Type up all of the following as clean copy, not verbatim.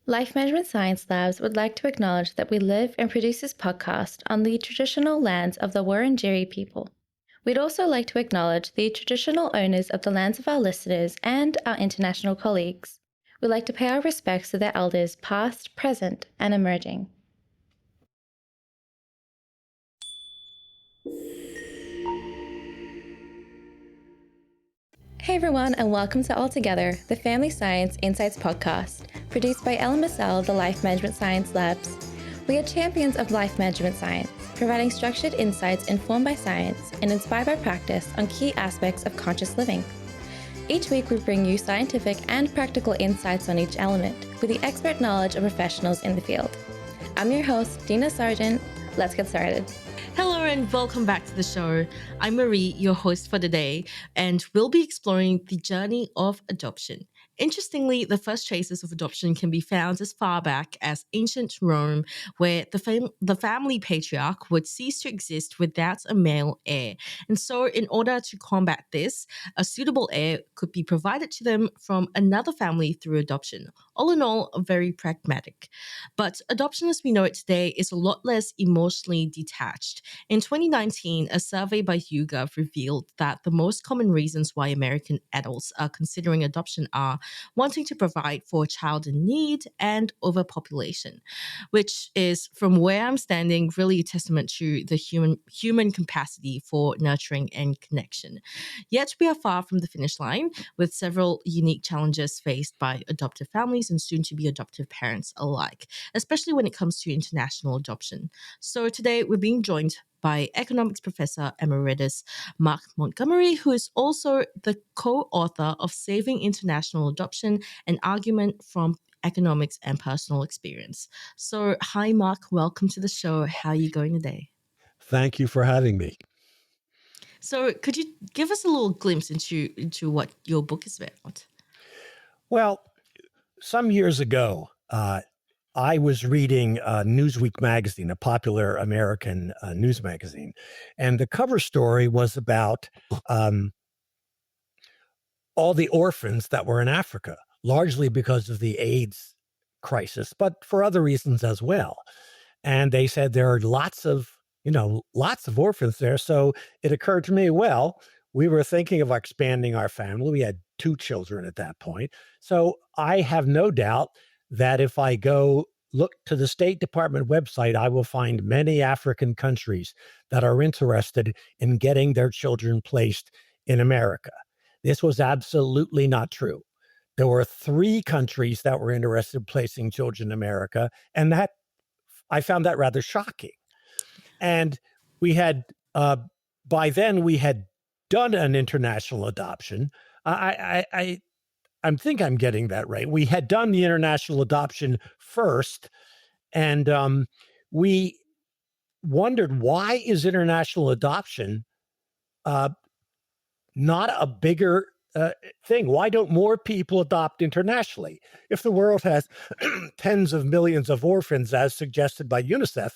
Life Management Science Labs would like to acknowledge that we live and produce this podcast on the traditional lands of the Wurundjeri people. We'd also like to acknowledge the traditional owners of the lands of our listeners and our international colleagues. We'd like to pay our respects to their elders past, present, and emerging. Hey everyone, and welcome to All Together, the Family Science Insights podcast, produced by Ellen Massell of the Life Management Science Labs. We are champions of life management science, providing structured insights informed by science and inspired by practice on key aspects of conscious living. Each week we bring you scientific and practical insights on each element, with the expert knowledge of professionals in the field. I'm your host, Dina Sargent. Let's get started. Hello and welcome back to the show. I'm Marie, your host for today, and we'll be exploring the journey of adoption. Interestingly, the first traces of adoption can be found as far back as ancient Rome, where the family patriarch would cease to exist without a male heir. And so, in order to combat this, a suitable heir could be provided to them from another family through adoption. All in all, very pragmatic. But adoption as we know it today is a lot less emotionally detached. In 2019, a survey by YouGov revealed that the most common reasons why American adults are considering adoption are wanting to provide for a child in need and overpopulation, which is, from where I'm standing, really a testament to the human capacity for nurturing and connection. Yet we are far from the finish line, with several unique challenges faced by adoptive families and soon-to-be adoptive parents alike, especially when it comes to international adoption. So today we're being joined by Economics Professor Emeritus Mark Montgomery, who is also the co-author of Saving International Adoption, an argument from economics and personal experience. So, hi, Mark. Welcome to the show. How are you going today? Thank you for having me. So, could you give us a little glimpse into what your book is about? Well, some years ago, I was reading Newsweek magazine, a popular American news magazine, and the cover story was about all the orphans that were in Africa, largely because of the AIDS crisis, but for other reasons as well. And they said there are lots of orphans there. So it occurred to me, well, we were thinking of expanding our family. We had 2 children at that point. So I have no doubt that if I go look to the State Department website, I will find many African countries that are interested in getting their children placed in America. This was absolutely not true. There were 3 countries that were interested in placing children in America, and that I found that rather shocking. And we had, by then, we had done an international adoption. I think I'm getting that right. We had done the international adoption first, and we wondered, why is international adoption not a bigger thing? Why don't more people adopt internationally? If the world has tens of millions of orphans, as suggested by UNICEF,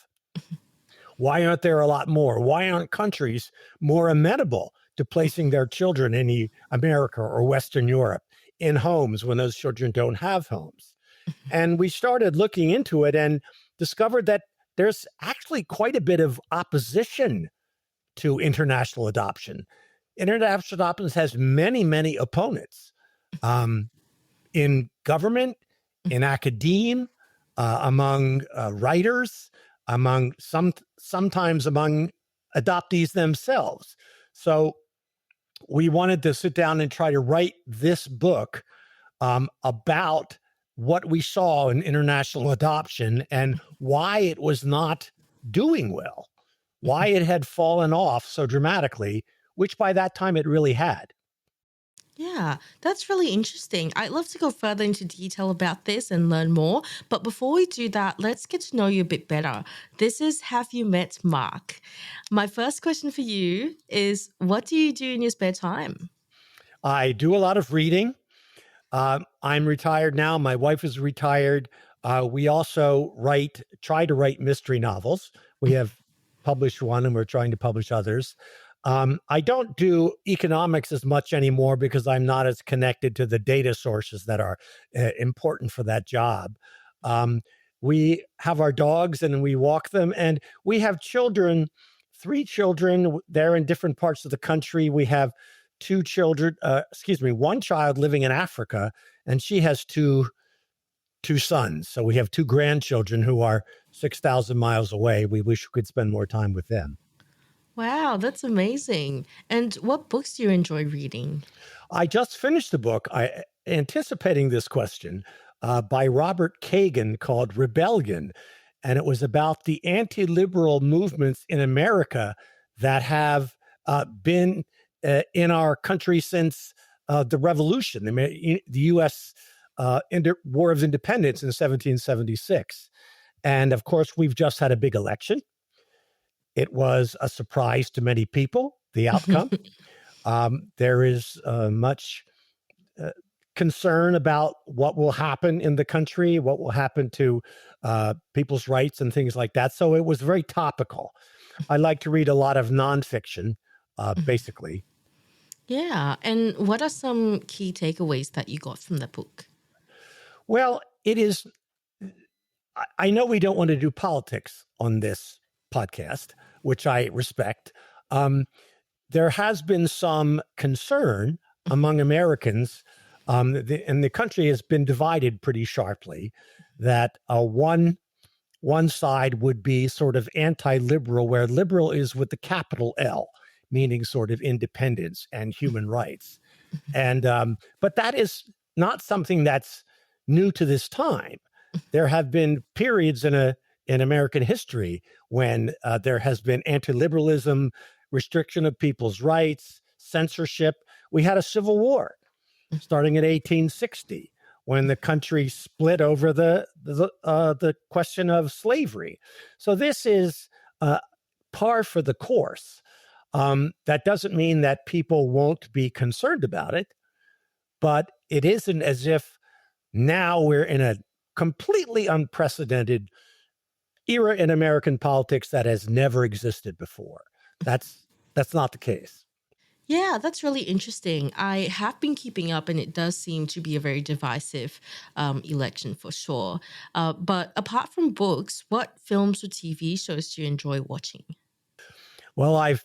why aren't there a lot more? Why aren't countries more amenable to placing their children in America or Western Europe in homes when those children don't have homes? And we started looking into it and discovered that there's actually quite a bit of opposition to international adoption. International adoption has many, many opponents in government, in academia, among writers, sometimes among adoptees themselves. So we wanted to sit down and try to write this book about what we saw in international adoption and why it was not doing well, why it had fallen off so dramatically, which by that time it really had. Yeah, that's really interesting. I'd love to go further into detail about this and learn more. But before we do that, let's get to know you a bit better. This is Have You Met Mark? My first question for you is, what do you do in your spare time? I do a lot of reading. I'm retired now. My wife is retired. We also try to write mystery novels. We have published one and we're trying to publish others. I don't do economics as much anymore because I'm not as connected to the data sources that are important for that job. We have our dogs and we walk them, and we have children, 3 children. They're in different parts of the country. We have 2 children, 1 child living in Africa, and she has two sons. So we have 2 grandchildren who are 6,000 miles away. We wish we could spend more time with them. Wow, that's amazing. And what books do you enjoy reading? I just finished a book anticipating this question by Robert Kagan called Rebellion. And it was about the anti-liberal movements in America that have been in our country since the Revolution, the U.S. War of Independence in 1776. And of course, we've just had a big election. It was a surprise to many people, the outcome. There is much concern about what will happen in the country, what will happen to people's rights and things like that. So it was very topical. I like to read a lot of nonfiction, basically. Yeah. And what are some key takeaways that you got from the book? Well, it is. I know we don't want to do politics on this podcast, which I respect. There has been some concern among Americans, and the country has been divided pretty sharply, that one side would be sort of anti-liberal, where liberal is with the capital L, meaning sort of independence and human rights. And but that is not something that's new to this time. There have been periods in American history when there has been anti-liberalism, restriction of people's rights, censorship. We had a civil war starting in 1860 when the country split over the question of slavery. So this is par for the course. That doesn't mean that people won't be concerned about it, but it isn't as if now we're in a completely unprecedented era in American politics that has never existed before. That's not the case. Yeah, that's really interesting. I have been keeping up, and it does seem to be a very divisive election for sure. But apart from books, what films or TV shows do you enjoy watching? Well, I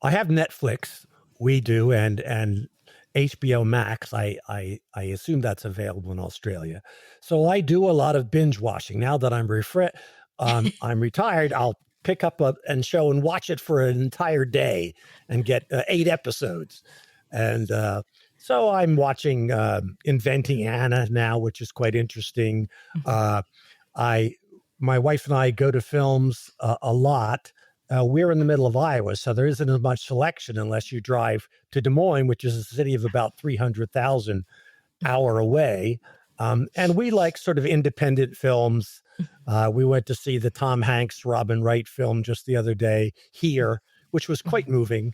have Netflix. We do, and HBO Max. I assume that's available in Australia. So I do a lot of binge watching. Now that I'm I'm retired, I'll pick up a show and watch it for an entire day and get 8 episodes. And so I'm watching Inventing Anna now, which is quite interesting. My wife and I go to films a lot. We're in the middle of Iowa, so there isn't as much selection unless you drive to Des Moines, which is a city of about 300,000 hour away. And we like sort of independent films. We went to see the Tom Hanks, Robin Wright film just the other day here, which was quite moving.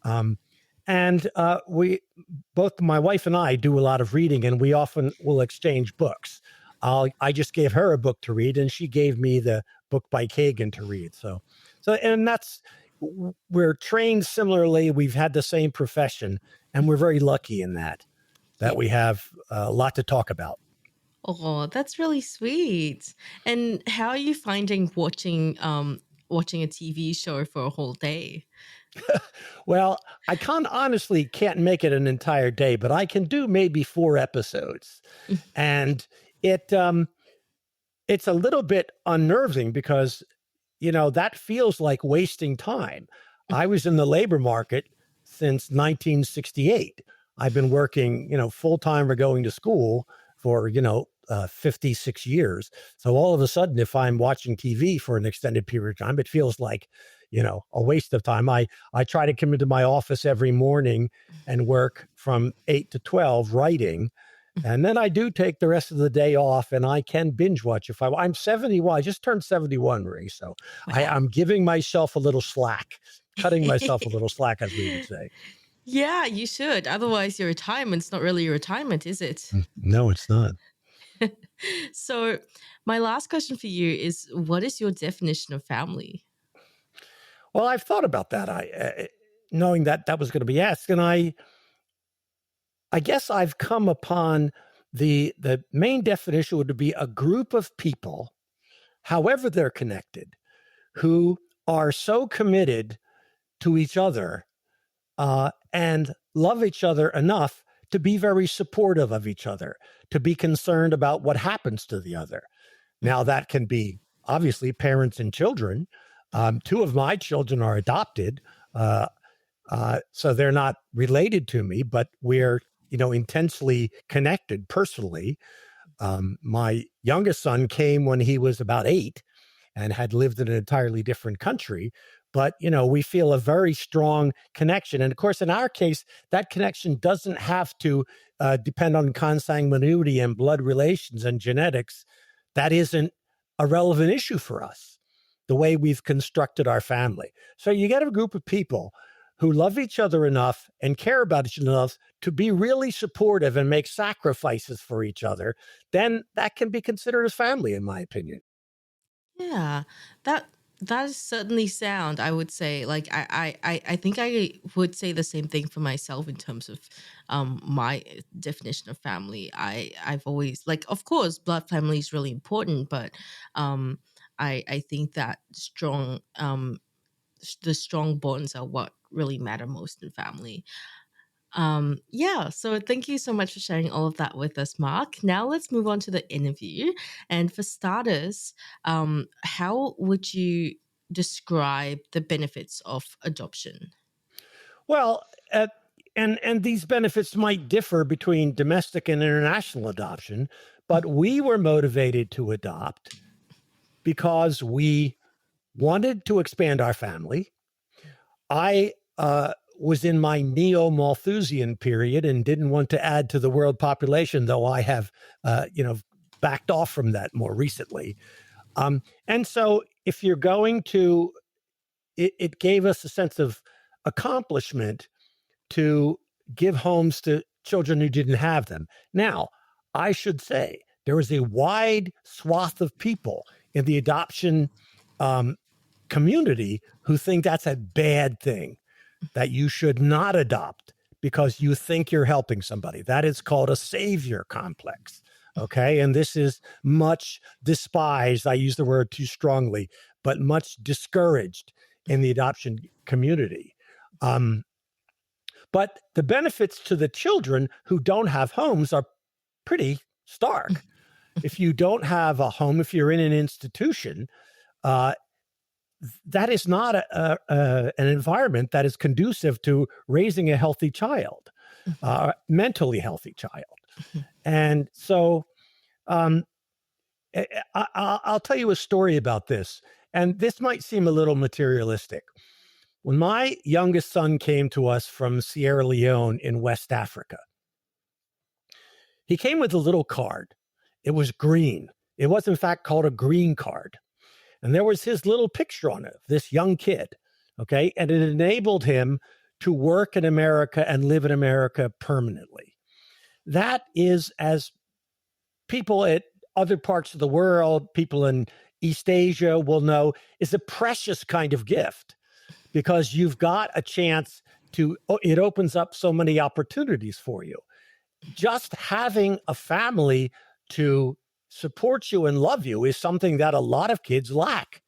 And both my wife and I do a lot of reading, and we often will exchange books. I just gave her a book to read, and she gave me the book by Kagan to read. So, and we're trained similarly. We've had the same profession, and we're very lucky in that we have a lot to talk about. Oh, that's really sweet. And how are you finding watching a TV show for a whole day? Well, I honestly can't make it an entire day, but I can do maybe 4 episodes. And it's a little bit unnerving because, that feels like wasting time. I was in the labor market since 1968. I've been working, full-time or going to school for, 56 years. So all of a sudden, if I'm watching TV for an extended period of time, it feels like, a waste of time. I try to come into my office every morning and work from 8 to 12 writing. And then I do take the rest of the day off, and I can binge watch I'm 71. I just turned 71, Marie. So Wow. I'm giving myself a little slack, cutting myself a little slack, as we would say. Yeah, you should. Otherwise, your retirement's not really your retirement, is it? No, it's not. So, my last question for you is, what is your definition of family? Well, I've thought about that. Knowing that was going to be asked, and I guess I've come upon the main definition would be a group of people, however they're connected, who are so committed to each other and love each other enough to be very supportive of each other, to be concerned about what happens to the other. Now, that can be obviously parents and children. Two of my children are adopted, so they're not related to me, but we're intensely connected personally. My youngest son came when he was about 8 and had lived in an entirely different country. But, we feel a very strong connection. And of course, in our case, that connection doesn't have to depend on consanguinity and blood relations and genetics. That isn't a relevant issue for us, the way we've constructed our family. So you get a group of people who love each other enough and care about each other enough to be really supportive and make sacrifices for each other, then that can be considered as family, in my opinion. Yeah, that is certainly sound. I would say, like, I think I would say the same thing for myself in terms of my definition of family. I've always, like, of course, blood family is really important, but um, I think that the strong bonds are what really matter most in family. Yeah, so thank you so much for sharing all of that with us, Mark. Now let's move on to the interview. And for starters, how would you describe the benefits of adoption? Well, and these benefits might differ between domestic and international adoption, but we were motivated to adopt because we wanted to expand our family. I was in my neo-Malthusian period and didn't want to add to the world population, though I have, backed off from that more recently. And so if you're going to, it gave us a sense of accomplishment to give homes to children who didn't have them. Now, I should say there is a wide swath of people in the adoption community who think that's a bad thing, that you should not adopt because you think you're helping somebody. That is called a savior complex. Okay. And this is much despised. I use the word too strongly, but much discouraged in the adoption community. But the benefits to the children who don't have homes are pretty stark. If you don't have a home, if you're in an institution, that is not an environment that is conducive to raising a healthy child, mentally healthy child. And so I'll tell you a story about this. And this might seem a little materialistic. When my youngest son came to us from Sierra Leone in West Africa, he came with a little card. It was green. It was, in fact, called a green card. And there was his little picture on it, this young kid, okay? And it enabled him to work in America and live in America permanently. That is, as people at other parts of the world, people in East Asia will know, is a precious kind of gift because you've got a chance to, it opens up so many opportunities for you. Just having a family to support you and love you is something that a lot of kids lack.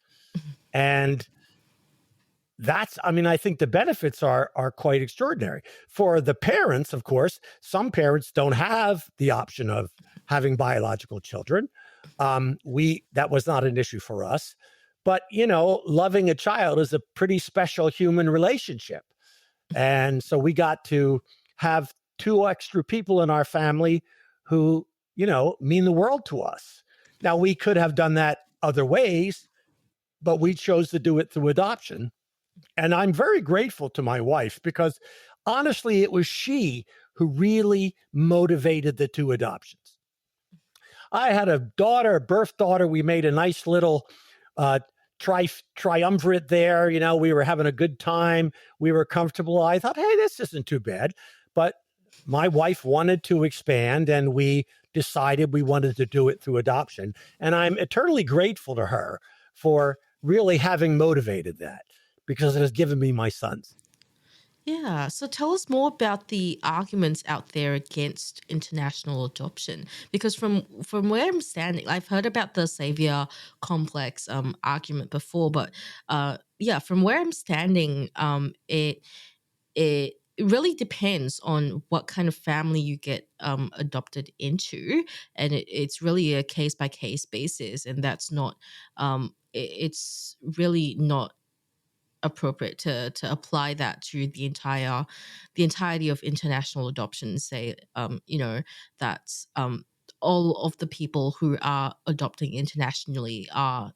And I think the benefits are quite extraordinary. For the parents, of course, some parents don't have the option of having biological children. That was not an issue for us. But, loving a child is a pretty special human relationship. And so we got to have 2 extra people in our family who, mean the world to us. Now, we could have done that other ways, but we chose to do it through adoption. And I'm very grateful to my wife because honestly, it was she who really motivated the 2 adoptions. I had a birth daughter. We made a nice little triumvirate there. We were having a good time. We were comfortable. I thought, hey, this isn't too bad. But my wife wanted to expand, and we decided we wanted to do it through adoption. And I'm eternally grateful to her for really having motivated that because it has given me my sons. Yeah. So tell us more about the arguments out there against international adoption. Because from where I'm standing, I've heard about the savior complex argument before, but yeah, from where I'm standing, it really depends on what kind of family you get adopted into, and it's really a case by case basis, and that's not it's really not appropriate to apply that to the entirety of international adoption. Say that all of the people who are adopting internationally are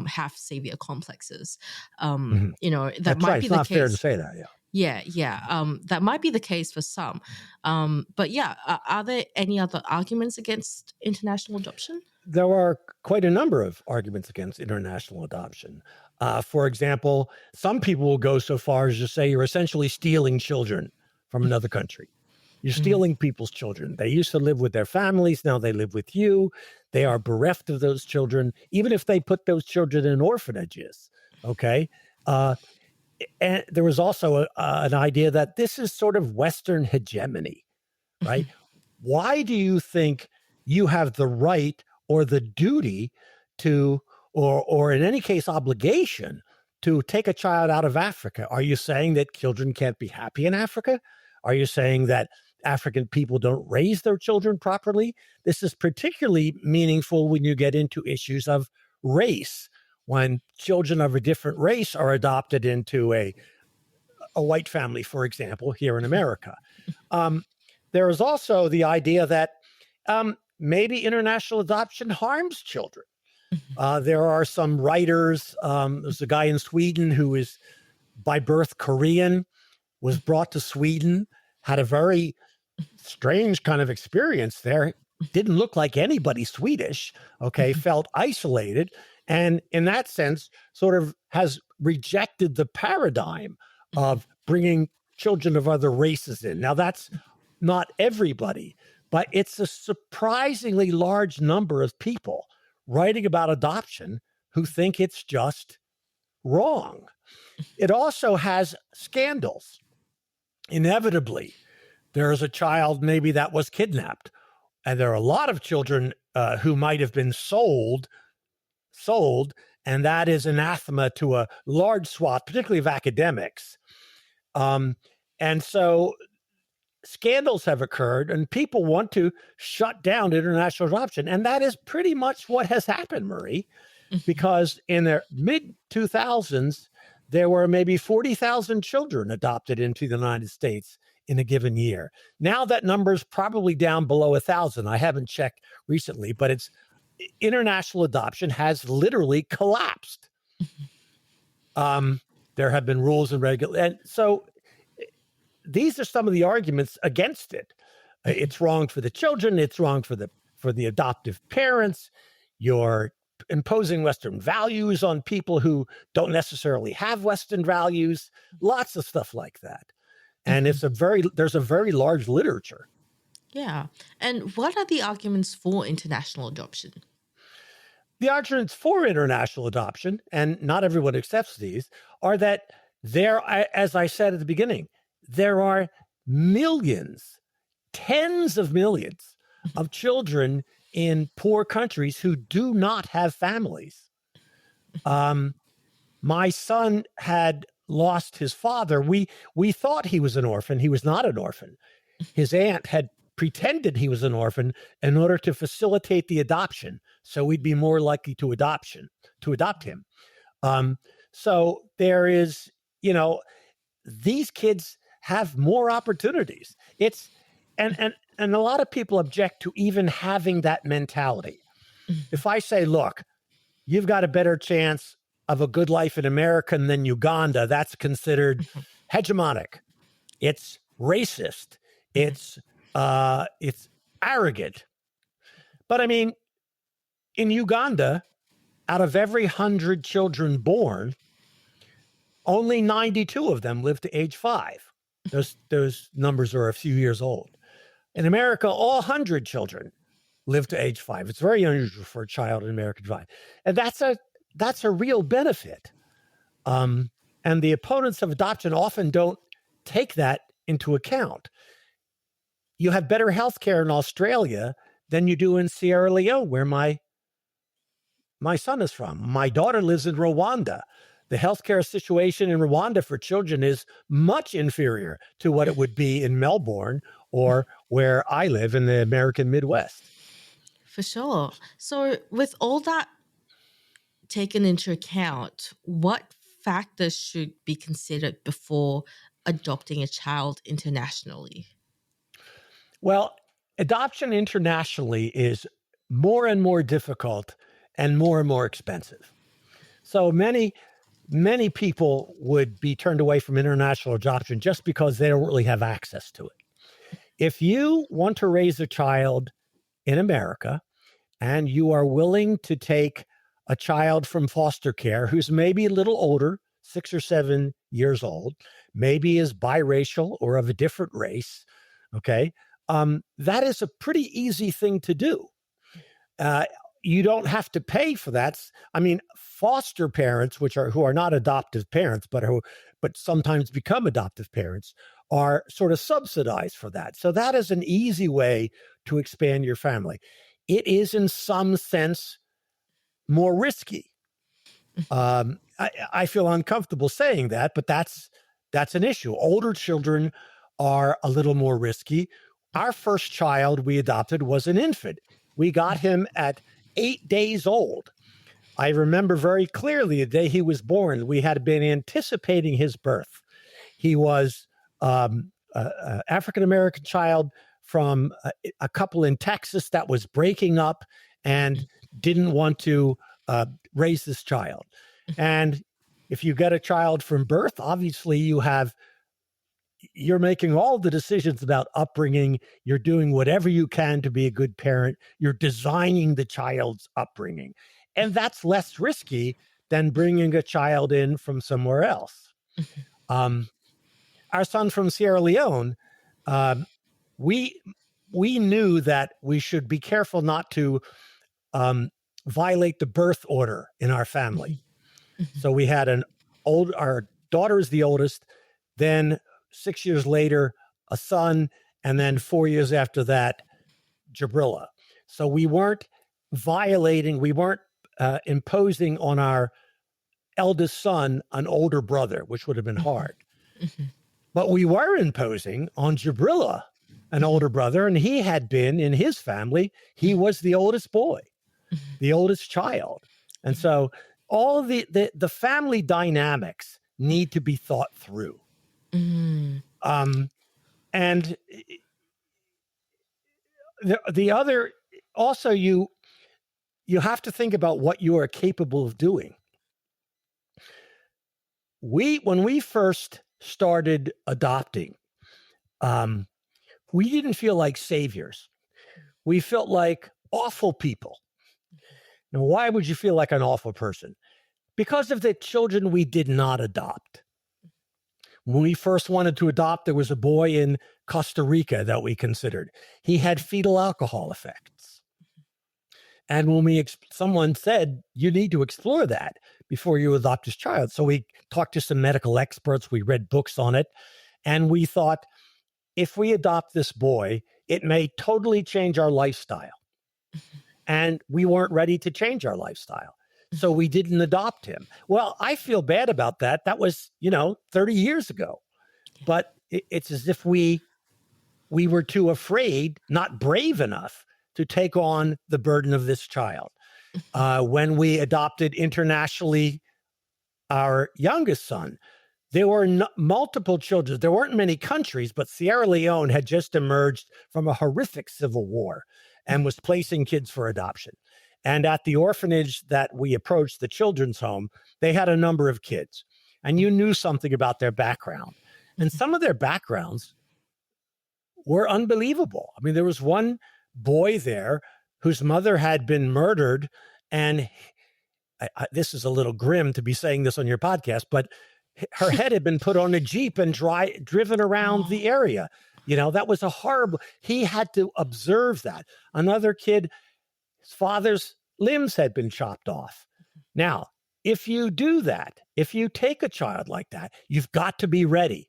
have savior complexes. Mhm. That That's right. might be It's the not fair to case. say that. Yeah. Yeah. That might be the case for some. But yeah, are there any other arguments against international adoption? There are quite a number of arguments against international adoption. For example, some people will go so far as to say you're essentially stealing children from another country. You're Mhm. stealing people's children. They used to live with their families. Now they live with you. They are bereft of those children, even if they put those children in orphanages. Okay. Uh, and there was also an idea that this is sort of Western hegemony, right? Why do you think you have the right or the duty to, or in any case, obligation to take a child out of Africa? Are you saying that children can't be happy in Africa? Are you saying that African people don't raise their children properly? This is particularly meaningful when you get into issues of race, when children of a different race are adopted into a white family, for example, here in America. Um, there is also the idea that maybe international adoption harms children. There are some writers. There's a guy in Sweden who is by birth Korean, was brought to Sweden, had a very strange kind of experience there. Didn't look like anybody Swedish, okay, felt isolated. And in that sense, sort of has rejected the paradigm of bringing children of other races in. Now, that's not everybody, but it's a surprisingly large number of people writing about adoption who think it's just wrong. It also has scandals. Inevitably, there is a child maybe that was kidnapped, and there are a lot of children who might have been sold, and that is anathema to a large swath, particularly of academics. And so scandals have occurred, and people want to shut down international adoption, and that is pretty much what has happened, Marie, because in the mid 2000s, there were maybe 40,000 children adopted into the United States in a given year. Now that number is probably down below 1,000. I haven't checked recently, but it's international adoption has literally collapsed. There have been rules and regulations. And so these are some of the arguments against it. It's wrong for the children. It's wrong for the adoptive parents. You're imposing Western values on people who don't necessarily have Western values. Lots of stuff like that. And there's a very large literature. Yeah. And what are the arguments for international adoption? The arguments for international adoption, and not everyone accepts these, are that there, as I said at the beginning, there are millions, tens of millions of children in poor countries who do not have families. My son had lost his father. We thought he was an orphan. He was not an orphan. His aunt had pretended he was an orphan in order to facilitate the adoption, so we'd be more likely to adopt him. So there is, these kids have more opportunities. And a lot of people object to even having that mentality. If I say, look, you've got a better chance of a good life in America than Uganda, that's considered hegemonic. It's racist. It's arrogant. But I mean, in Uganda, out of every 100 children born, only 92 of them live to age 5. Those numbers are a few years old. In America, all 100 children live to age 5. It's very unusual for a child in America to die. And that's a real benefit. And the opponents of adoption often don't take that into account. You have better health care in Australia than you do in Sierra Leone, where my son is from. My daughter lives in Rwanda. The healthcare situation in Rwanda for children is much inferior to what it would be in Melbourne or where I live in the American Midwest. For sure. So with all that taken into account, what factors should be considered before adopting a child internationally? Well, adoption internationally is more and more difficult and more expensive. So many people would be turned away from international adoption just because they don't really have access to it. If you want to raise a child in America and you are willing to take a child from foster care who's maybe a little older, 6 or 7 years old, maybe is biracial or of a different race, okay, that is a pretty easy thing to do. You don't have to pay for that. I mean, foster parents, who are not adoptive parents, but sometimes become adoptive parents, are sort of subsidized for that. So that is an easy way to expand your family. It is, in some sense, more risky. I feel uncomfortable saying that, but that's an issue. Older children are a little more risky. Our first child we adopted was an infant. We got him at 8 days old. I remember very clearly the day he was born. We had been anticipating his birth. He was an African-American child from a couple in Texas that was breaking up and didn't want to raise this child. And if you get a child from birth, obviously you're making all the decisions about upbringing. You're doing whatever you can to be a good parent. You're designing the child's upbringing. And that's less risky than bringing a child in from somewhere else. Our son from Sierra Leone, we knew that we should be careful not to violate the birth order in our family. So we had our daughter is the oldest, then 6 years later, a son, and then 4 years after that, Jabrilla. So we weren't imposing on our eldest son an older brother, which would have been hard. But we were imposing on Jabrilla an older brother, and he had been, in his family, he was the oldest boy, the oldest child. And so all the family dynamics need to be thought through. And the other, also, you have to think about what you are capable of doing. When we first started adopting, we didn't feel like saviors. We felt like awful people. Now, why would you feel like an awful person? Because of the children we did not adopt. When we first wanted to adopt, there was a boy in Costa Rica that we considered. He had fetal alcohol effects. And when someone said, you need to explore that before you adopt this child. So we talked to some medical experts, we read books on it, and we thought, if we adopt this boy, it may totally change our lifestyle. And we weren't ready to change our lifestyle. So we didn't adopt him. Well, I feel bad about that. That was, 30 years ago. But it's as if we were too afraid, not brave enough, to take on the burden of this child. When we adopted internationally our youngest son, there were multiple children. There weren't many countries, but Sierra Leone had just emerged from a horrific civil war and was placing kids for adoption. And at the orphanage that we approached, the children's home, they had a number of kids. And you knew something about their background. And some of their backgrounds were unbelievable. I mean, there was one boy there whose mother had been murdered. And this is a little grim to be saying this on your podcast, but her head had been put on a Jeep and driven around the area. That was a horrible, he had to observe that. Another kid, his father's limbs had been chopped off. Now, if you do that, if you take a child like that, you've got to be ready.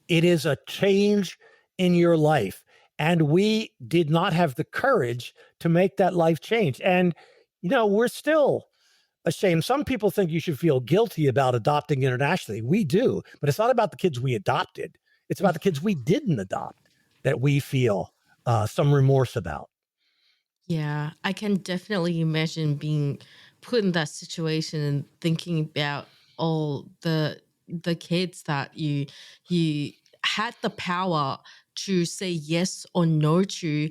It is a change in your life. And we did not have the courage to make that life change. And, we're still ashamed. Some people think you should feel guilty about adopting internationally. We do, but it's not about the kids we adopted. It's about the kids we didn't adopt that we feel some remorse about. Yeah, I can definitely imagine being put in that situation and thinking about all the kids that you had the power to say yes or no to.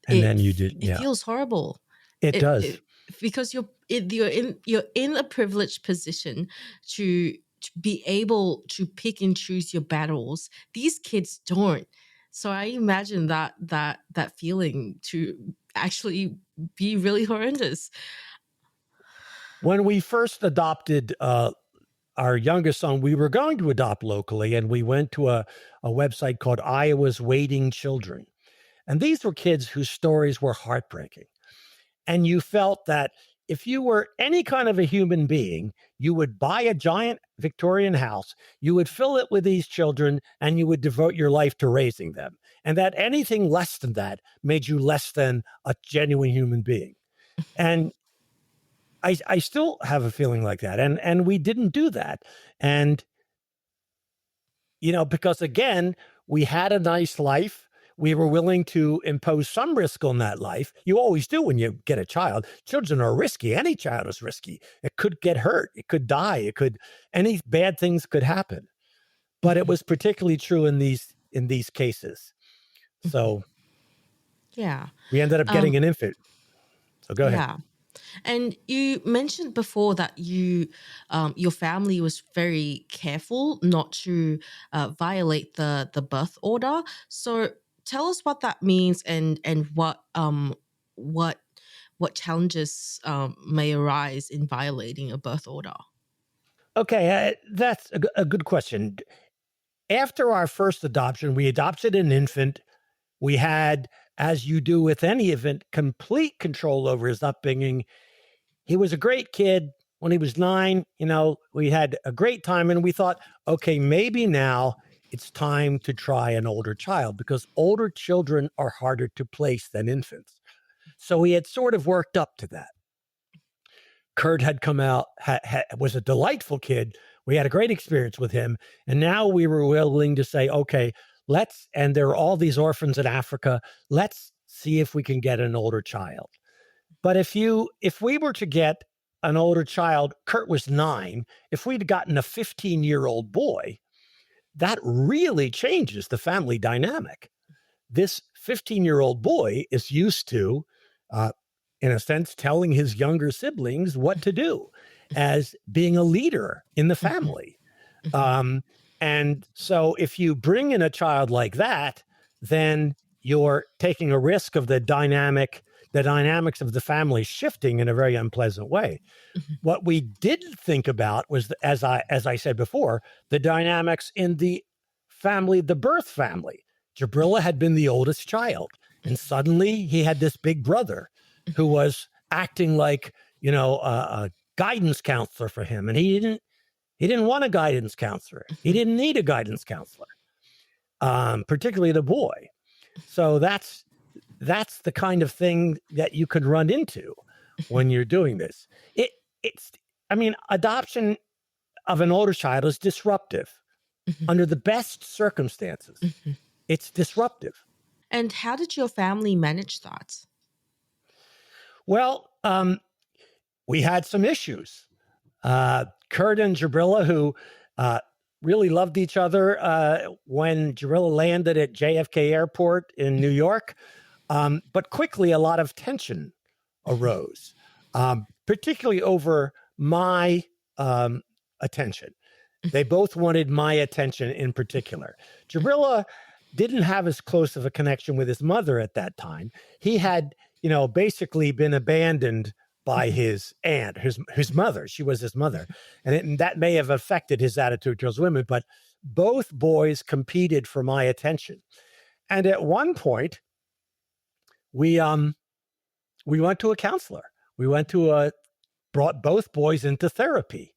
And then you did. It Yeah, feels horrible. it does. Because you're in a privileged position to be able to pick and choose your battles. These kids don't. So I imagine that feeling to actually be really horrendous. When we first adopted our youngest son, we were going to adopt locally, and we went to a website called Iowa's Waiting Children. And these were kids whose stories were heartbreaking. And you felt that if you were any kind of a human being, you would buy a giant Victorian house, you would fill it with these children, and you would devote your life to raising them. And that anything less than that made you less than a genuine human being. And I still have a feeling like that. And we didn't do that. And, because again, we had a nice life. We were willing to impose some risk on that life. You always do when you get a child. Children are risky. Any child is risky. It could get hurt. It could die. Any bad things could happen. But it was particularly true in these cases. So Yeah. we ended up getting an infant. So go ahead. Yeah. And you mentioned before that your family was very careful not to violate the birth order. So tell us what that means and what challenges may arise in violating a birth order. Okay, that's a good question. After our first adoption, we adopted an infant. We had, as you do with any infant, complete control over his upbringing. He was a great kid. When he was 9, we had a great time, and we thought, okay, maybe now it's time to try an older child, because older children are harder to place than infants. So we had sort of worked up to that. Kurt had come out, was a delightful kid. We had a great experience with him. And now we were willing to say, okay, and there are all these orphans in Africa. Let's see if we can get an older child. But if we were to get an older child, Kurt was 9, if we'd gotten a 15-year-old boy, that really changes the family dynamic. This 15-year-old boy is used to, in a sense, telling his younger siblings what to do as being a leader in the family. And so if you bring in a child like that, then you're taking a risk of the dynamics of the family shifting in a very unpleasant way. What we didn't think about was, as I said before, the dynamics in the family, the birth family. Jabrilla had been the oldest child, and suddenly he had this big brother who was acting like, a guidance counselor for him. And he didn't want a guidance counselor. He didn't need a guidance counselor, particularly the boy. So that's the kind of thing that you could run into when you're doing this. Adoption of an older child is disruptive under the best circumstances. It's disruptive. And how did your family manage that? Well, we had some issues. Kurt and Jabrilla, who really loved each other when Jabrilla landed at JFK Airport in New York, but quickly a lot of tension arose, particularly over my attention. They both wanted my attention in particular. Jabrilla didn't have as close of a connection with his mother at that time. He had, basically been abandoned by his aunt, his mother. She was his mother. And that may have affected his attitude towards women, but both boys competed for my attention. And at one point, we went to a counselor. We brought both boys into therapy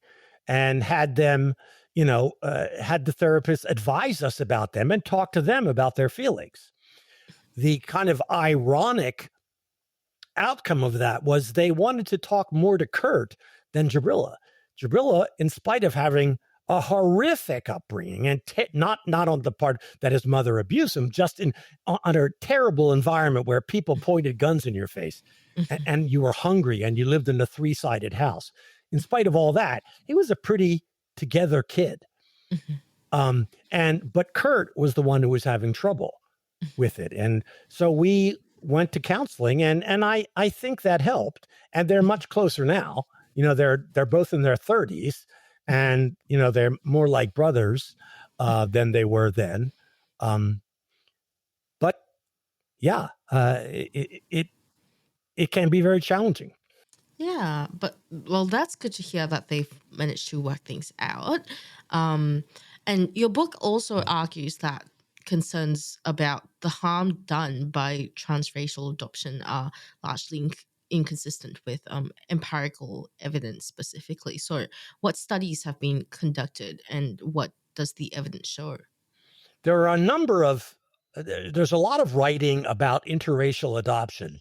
and had them, had the therapist advise us about them and talk to them about their feelings. The kind of ironic outcome of that was they wanted to talk more to Kurt than Jabrilla. Jabrilla, in spite of having a horrific upbringing, and not on the part that his mother abused him, just on a terrible environment where people pointed guns in your face, and you were hungry, and you lived in a 3-sided house. In spite of all that, he was a pretty together kid. But Kurt was the one who was having trouble with it, and so we went to counseling, and I think that helped. And they're much closer now. They're both in their 30s, and they're more like brothers than they were then. But yeah, it can be very challenging. Yeah, but well, that's good to hear that they've managed to work things out. And your book also argues that concerns about the harm done by transracial adoption are largely inconsistent with empirical evidence specifically. So what studies have been conducted and what does the evidence show? There are a number of, there's a lot of writing about interracial adoption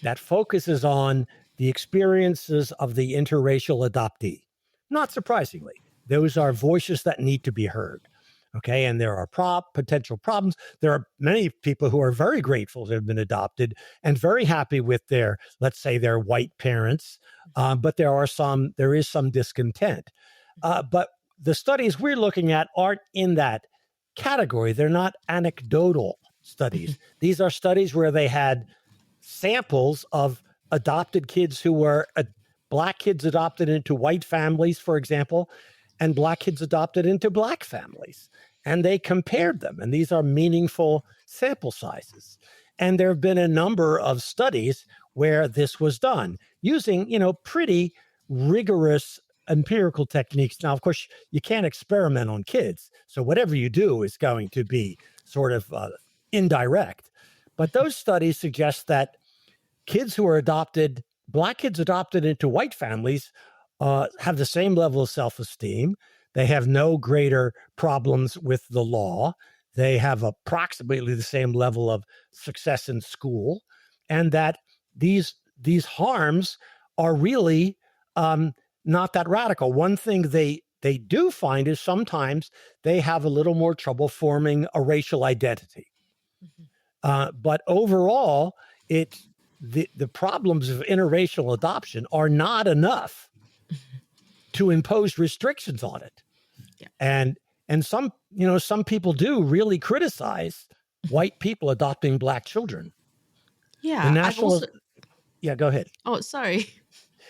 that focuses on the experiences of the interracial adoptee. Not surprisingly, those are voices that need to be heard. Okay, and there are potential problems. There are many people who are very grateful to have been adopted and very happy with their, let's say, their white parents. But there is some discontent. But the studies we're looking at aren't in that category. They're not anecdotal studies. These are studies where they had samples of adopted kids who were Black kids adopted into white families, for example, and Black kids adopted into Black families. And they compared them. And these are meaningful sample sizes. And there have been a number of studies where this was done using, pretty rigorous empirical techniques. Now, of course, you can't experiment on kids. So whatever you do is going to be sort of indirect. But those studies suggest that kids who are adopted, Black kids adopted into white families, have the same level of self-esteem. They have no greater problems with the law. They have approximately the same level of success in school, and that these harms are really not that radical. One thing they do find is sometimes they have a little more trouble forming a racial identity. But overall, the problems of interracial adoption are not enough to impose restrictions on it. Yeah. And some people do really criticize white people adopting Black children. Yeah. Yeah, go ahead. Oh, sorry.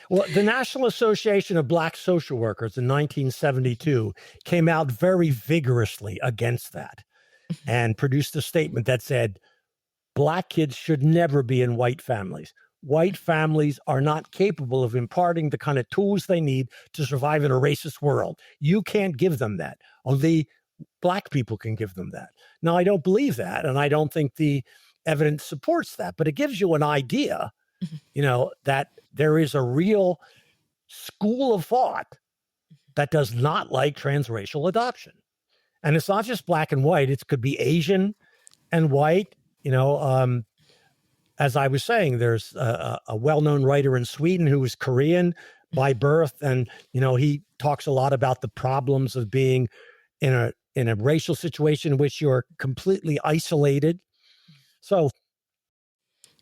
Well, the National Association of Black Social Workers in 1972 came out very vigorously against that and produced a statement that said, Black kids should never be in white families. White families are not capable of imparting the kind of tools they need to survive in a racist world. You can't give them that. Only Black people can give them that. Now, I don't believe that, and I don't think the evidence supports that, but it gives you an idea, that there is a real school of thought that does not like transracial adoption. And it's not just Black and white. It could be Asian and white. As I was saying, there's a well-known writer in Sweden who was Korean by birth, and he talks a lot about the problems of being in a racial situation in which you're completely isolated. So,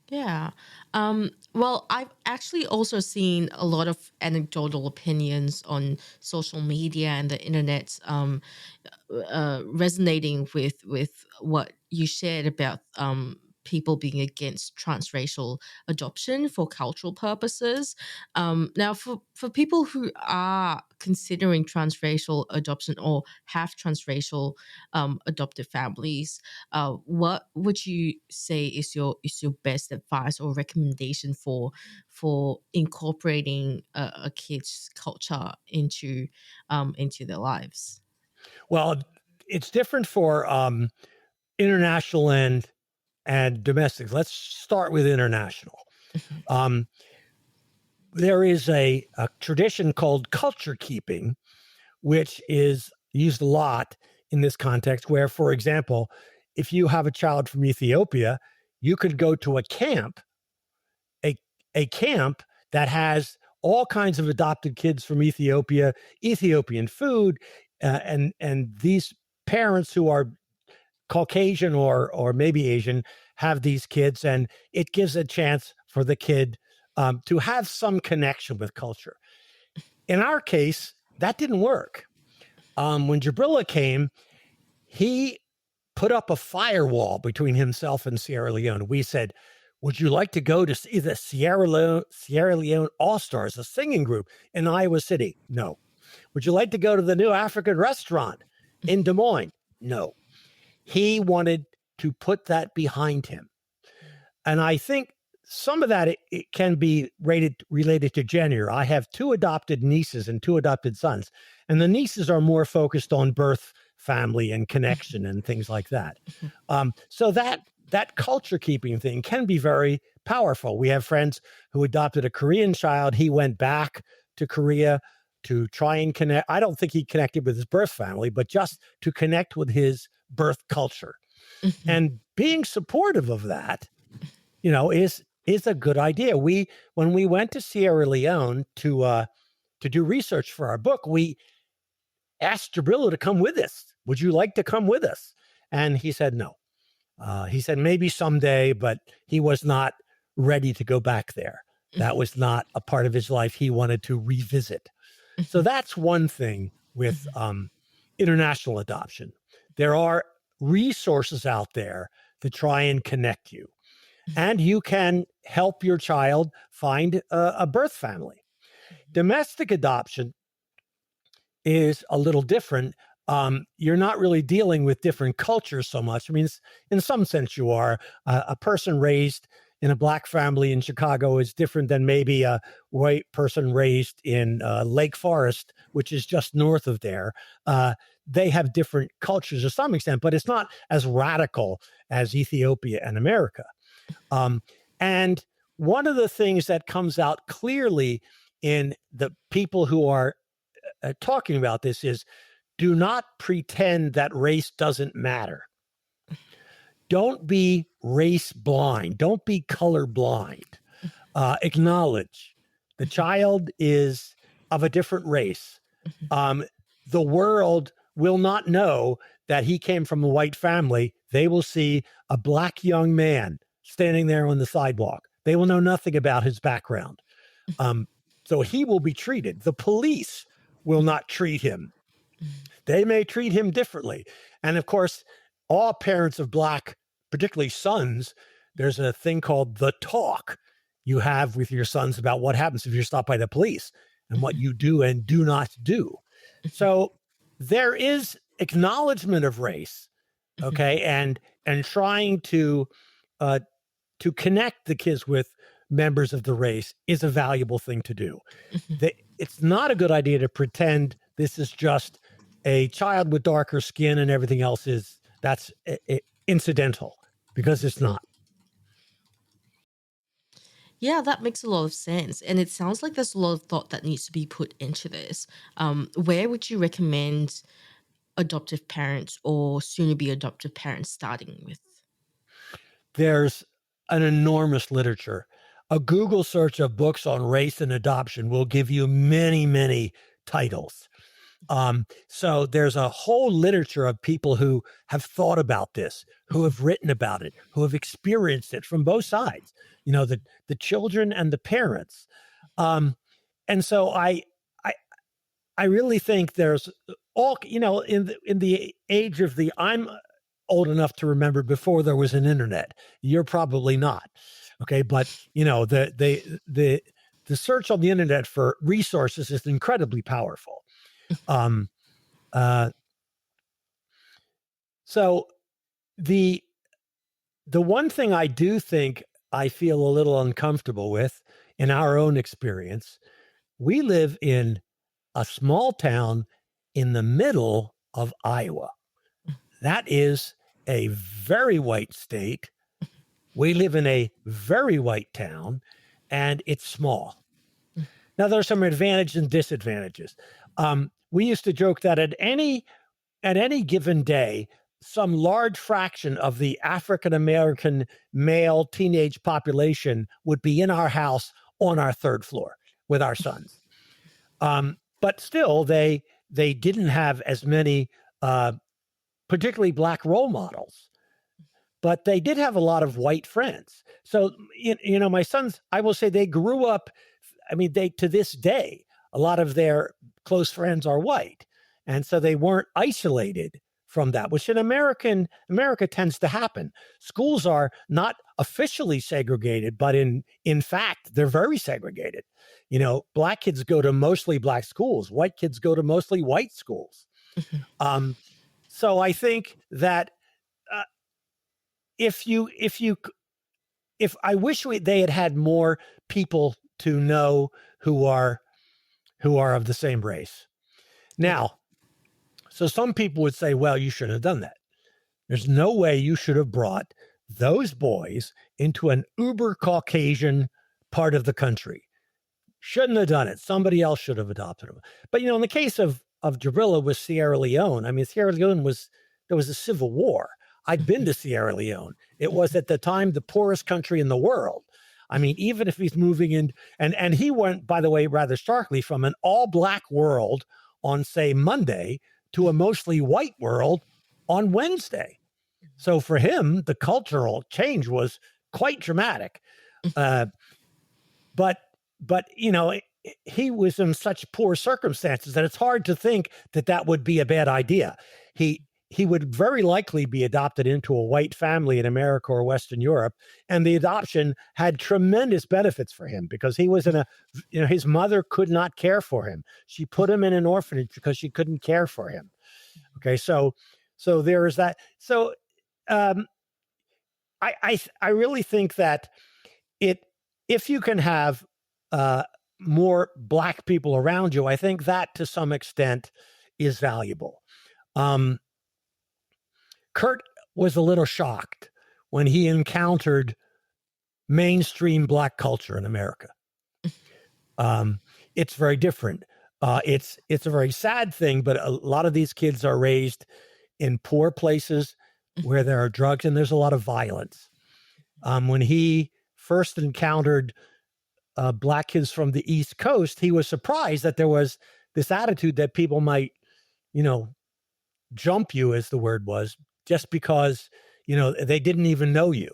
yeah. Well, I've actually also seen a lot of anecdotal opinions on social media and the internet resonating with what you shared about people being against transracial adoption for cultural purposes. Now, for people who are considering transracial adoption or have transracial adoptive families, what would you say is your best advice or recommendation for incorporating a kid's culture into their lives? well, it's different for international and domestic. Let's start with international. There is a tradition called culture keeping, which is used a lot in this context where, for example, if you have a child from Ethiopia, you could go to a camp that has all kinds of adopted kids from Ethiopia, Ethiopian food, and these parents who are Caucasian or maybe Asian have these kids, and it gives a chance for the kid to have some connection with culture. In our case, that didn't work. When Jabrilla came, he put up a firewall between himself and Sierra Leone. We said, would you like to go to see the Sierra Leone All-Stars, a singing group in Iowa City? No. Would you like to go to the new African restaurant in Des Moines? No. He wanted to put that behind him. And I think some of that it can be related to gender. I have 2 adopted nieces and 2 adopted sons, and the nieces are more focused on birth, family, and connection and things like that. So that culture keeping thing can be very powerful. We have friends who adopted a Korean child. He went back to Korea to try and connect. I don't think he connected with his birth family, but just to connect with his birth culture. And being supportive of that, is a good idea. When we went to Sierra Leone to do research for our book, we asked Jabrilla to come with us. Would you like to come with us? And he said no. He said maybe someday, but he was not ready to go back there. That was not a part of his life he wanted to revisit. So that's one thing with international adoption. There are resources out there to try and connect you. And you can help your child find a birth family. Domestic adoption is a little different. You're not really dealing with different cultures so much. I mean, in some sense you are. A person raised in a Black family in Chicago is different than maybe a white person raised in Lake Forest, which is just north of there. They have different cultures to some extent, but it's not as radical as Ethiopia and America. And one of the things that comes out clearly in the people who are talking about this is, do not pretend that race doesn't matter. Don't be race blind. Don't be color blind. Acknowledge the child is of a different race. The world will not know that he came from a white family. They will see a Black young man standing there on the sidewalk. They will know nothing about his background. So he will be treated. The police will not treat him. They may treat him differently. And of course, all parents of Black, particularly sons, there's a thing called the talk you have with your sons about what happens if you're stopped by the police and what you do and do not do. So there is acknowledgement of race, okay, and trying to connect the kids with members of the race is a valuable thing to do. It's not a good idea to pretend this is just a child with darker skin and everything else that's incidental, because it's not. Yeah, that makes a lot of sense. And it sounds like there's a lot of thought that needs to be put into this. Where would you recommend adoptive parents or soon-to-be adoptive parents starting with? There's an enormous literature. A Google search of books on race and adoption will give you many, many titles. So there's a whole literature of people who have thought about this, who have written about it, who have experienced it from both sides, the children and the parents. And so I really think there's all, in the age of I'm old enough to remember before there was an internet. You're probably not. Okay. But the search on the internet for resources is incredibly powerful. So the one thing I do think I feel a little uncomfortable with in our own experience, we live in a small town in the middle of Iowa. That is a very white state. We live in a very white town, and it's small. Now, there are some advantages and disadvantages. We used to joke that at any at any given day, some large fraction of the African American male teenage population would be in our house on our third floor with our sons. But still, they didn't have as many, particularly Black role models, but they did have a lot of white friends. So, my sons, I will say, they grew up. I mean, to this day, a lot of their close friends are white, and so they weren't isolated from that, which in America tends to happen. Schools are not officially segregated, but in fact, they're very segregated. Black kids go to mostly Black schools. White kids go to mostly white schools. So I think that if I wish they had more people to know who are of the same race. Now, so some people would say, well, you shouldn't have done that. There's no way you should have brought those boys into an uber Caucasian part of the country. Shouldn't have done it. Somebody else should have adopted them. But, in the case of Jabrilla with Sierra Leone, I mean, Sierra Leone there was a civil war. I'd been to Sierra Leone. It was at the time the poorest country in the world. I mean, even if he's moving in, and he went, by the way, rather starkly from an all Black world on, say, Monday to a mostly white world on Wednesday. So for him, the cultural change was quite dramatic. But he was in such poor circumstances that it's hard to think that would be a bad idea. He would very likely be adopted into a white family in America or Western Europe, and the adoption had tremendous benefits for him because he was his mother could not care for him. She put him in an orphanage because she couldn't care for him. Okay, so there is that. So I really think that if you can have more Black people around you, I think that to some extent is valuable. Kurt was a little shocked when he encountered mainstream Black culture in America. It's very different. It's a very sad thing, but a lot of these kids are raised in poor places where there are drugs and there's a lot of violence. When he first encountered Black kids from the East Coast, he was surprised that there was this attitude that people might, jump you, as the word was, just because, they didn't even know you.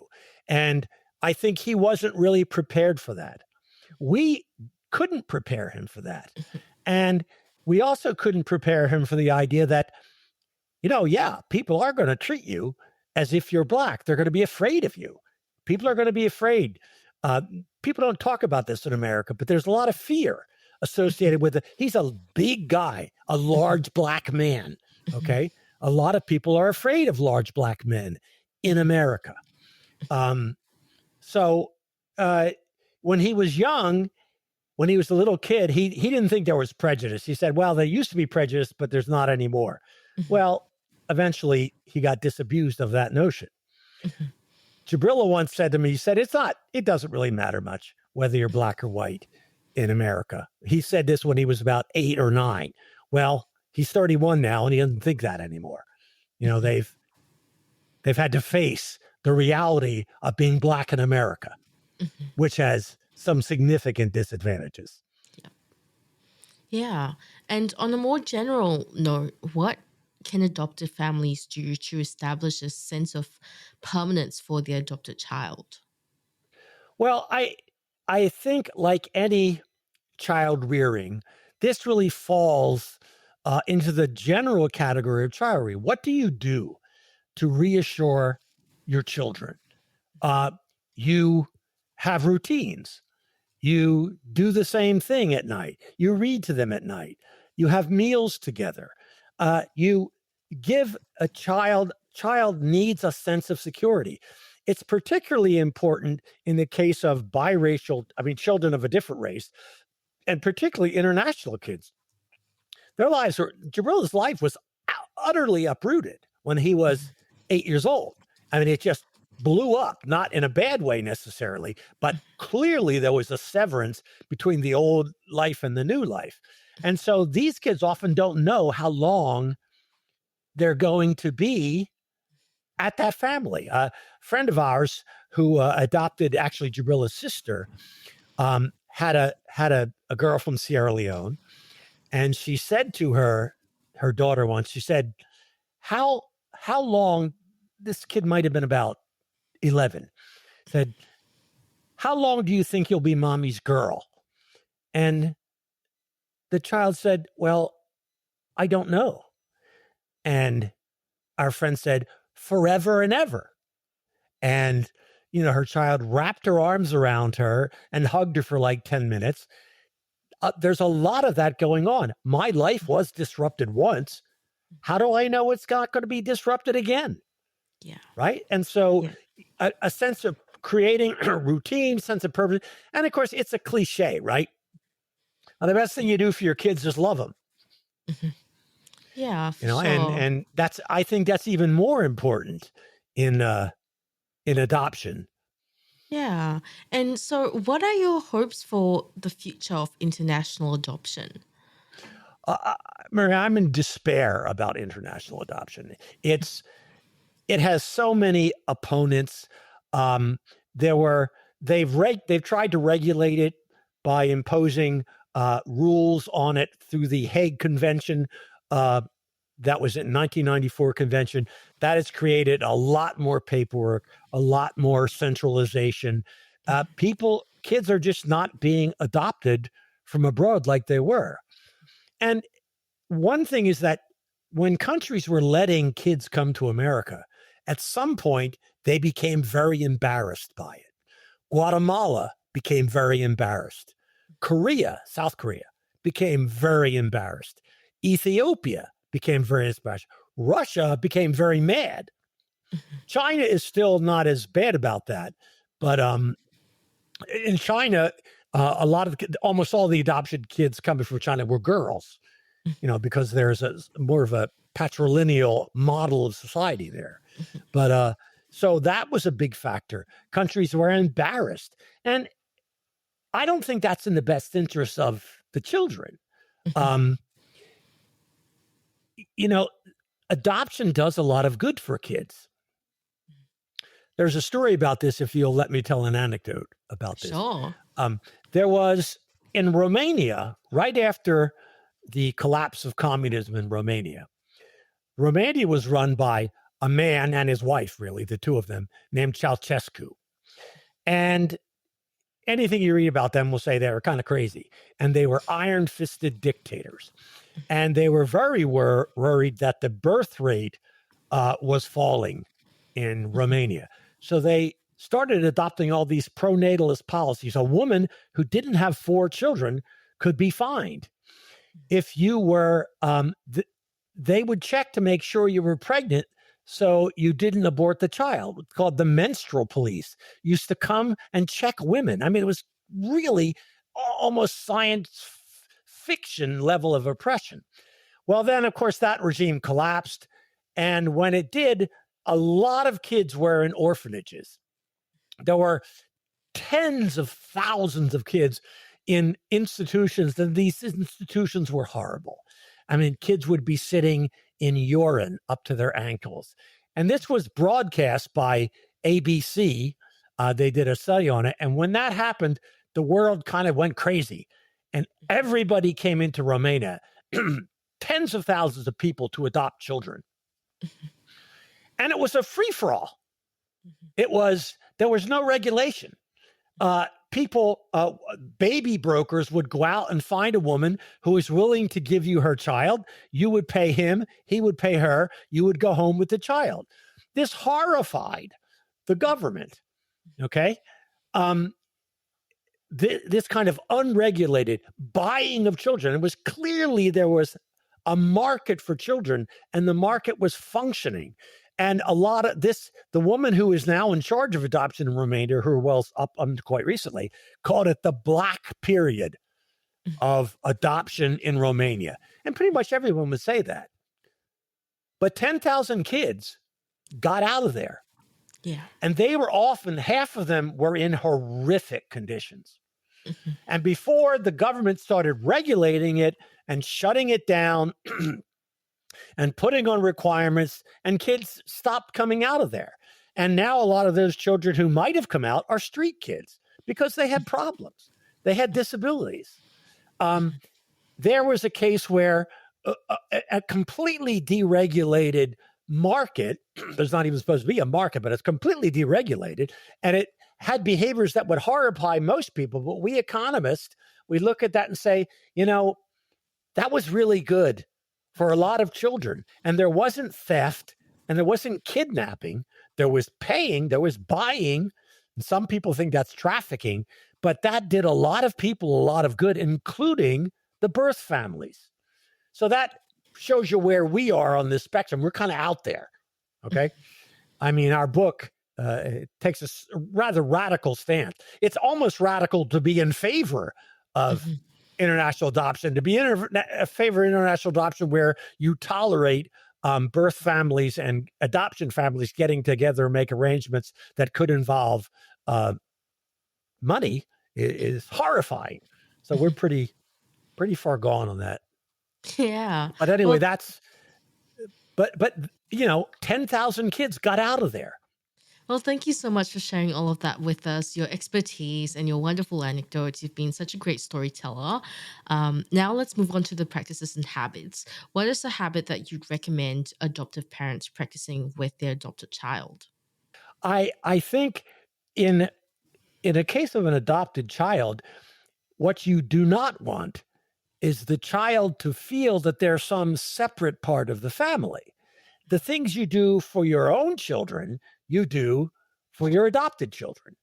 And I think he wasn't really prepared for that. We couldn't prepare him for that. And we also couldn't prepare him for the idea that, people are going to treat you as if you're Black. They're going to be afraid of you. People are going to be afraid. People don't talk about this in America, but there's a lot of fear associated with it. He's a big guy, a large Black man. Okay. A lot of people are afraid of large Black men in America. So when he was young, when he was a little kid, he didn't think there was prejudice. He said, well, there used to be prejudice, but there's not anymore. Well, eventually he got disabused of that notion. Jabrilla once said to me, he said, it doesn't really matter much whether you're Black or white in America. He said this when he was about 8 or 9. Well, he's 31 now and he doesn't think that anymore. They've had to face the reality of being Black in America, which has some significant disadvantages. Yeah. And on a more general note, what can adoptive families do to establish a sense of permanence for the adopted child? Well, I think like any child rearing, this really falls into the general category of child rearing. What do you do to reassure your children? You have routines. You do the same thing at night. You read to them at night. You have meals together. You give a child needs a sense of security. It's particularly important in the case of children of a different race, and particularly international kids. Jabrilla's life was utterly uprooted when he was 8 years old. I mean, it just blew up, not in a bad way necessarily, but clearly there was a severance between the old life and the new life. And so these kids often don't know how long they're going to be at that family. A friend of ours who adopted actually Jabrilla's sister had a girl from Sierra Leone, and she said to her daughter once, she said, how long, this kid might have been about 11, said, how long do you think you'll be mommy's girl? And the child said, well, I don't know. And our friend said, forever and ever. And, her child wrapped her arms around her and hugged her for like 10 minutes. There's a lot of that going on. My life was disrupted once. How do I know it's not going to be disrupted again? Yeah. Right. And so a sense of creating a routine, sense of purpose. And of course, it's a cliche, right? The best thing you do for your kids is love them. Mm-hmm. Yeah, for sure. And I think that's even more important in adoption. Yeah. And so what are your hopes for the future of international adoption? Marie, I'm in despair about international adoption. It has so many opponents. They've tried to regulate it by imposing rules on it through the Hague Convention. That was in 1994 convention. That has created a lot more paperwork, a lot more centralization. Kids are just not being adopted from abroad like they were. And one thing is that when countries were letting kids come to America, at some point, they became very embarrassed by it. Guatemala became very embarrassed. South Korea, became very embarrassed. Ethiopia became very embarrassed. Russia became very mad. China is still not as bad about that. But in China, almost all the adopted kids coming from China were girls, because there's more of a patrilineal model of society there. But so that was a big factor. Countries were embarrassed. And I don't think that's in the best interest of the children. Adoption does a lot of good for kids. There's a story about this, if you'll let me tell an anecdote about this. Sure. There was in Romania, right after the collapse of communism in Romania, Romania was run by a man and his wife, really, the two of them, named Ceausescu. And anything you read about them will say they were kind of crazy. And they were iron-fisted dictators. And they were very worried that the birth rate was falling in Romania. So they started adopting all these pronatalist policies. A woman who didn't have 4 children could be fined. If you were, they would check to make sure you were pregnant so you didn't abort the child. It's called the menstrual police. Used to come and check women. I mean, it was really almost science fiction level of oppression. Well, then, of course, that regime collapsed. And when it did, a lot of kids were in orphanages. There were tens of thousands of kids in institutions, and these institutions were horrible. I mean, kids would be sitting in urine up to their ankles. And this was broadcast by ABC. They did a study on it. And when that happened, the world kind of went crazy. And everybody came into Romania, tens of thousands of people to adopt children. And it was a free-for-all. There was no regulation. Baby brokers would go out and find a woman who was willing to give you her child. You would pay him, he would pay her. You would go home with the child. This horrified the government. Okay. This kind of unregulated buying of children. It was clearly there was a market for children, and the market was functioning. And a lot of this, the woman who is now in charge of adoption in Romania, who was up quite recently, called it the black period of adoption in Romania. And pretty much everyone would say that. But 10,000 kids got out of there. Yeah. And they were often, half of them were in horrific conditions. And before the government started regulating it and shutting it down, and putting on requirements, and kids stopped coming out of there. And now a lot of those children who might have come out are street kids because they had problems. They had disabilities. There was a case where a completely deregulated market, there's not even supposed to be a market, but it's completely deregulated, and it had behaviors that would horrify most people. But we economists, we look at that and say, that was really good for a lot of children. And there wasn't theft, and there wasn't kidnapping. There was paying, there was buying. And some people think that's trafficking, but that did a lot of people a lot of good, including the birth families. So that shows you where we are on this spectrum. We're kind of out there. Okay. I mean, our book it takes a rather radical stance. It's almost radical to be in favor of international adoption, to be in favor of international adoption where you tolerate birth families and adoption families getting together and make arrangements that could involve money is horrifying. So we're pretty far gone on that. Yeah. But anyway, but 10,000 kids got out of there. Well, thank you so much for sharing all of that with us, your expertise and your wonderful anecdotes. You've been such a great storyteller. Now let's move on to the practices and habits. What is a habit that you'd recommend adoptive parents practicing with their adopted child? I think in a case of an adopted child, what you do not want is the child to feel that they're some separate part of the family. The things you do for your own children, you do for your adopted children.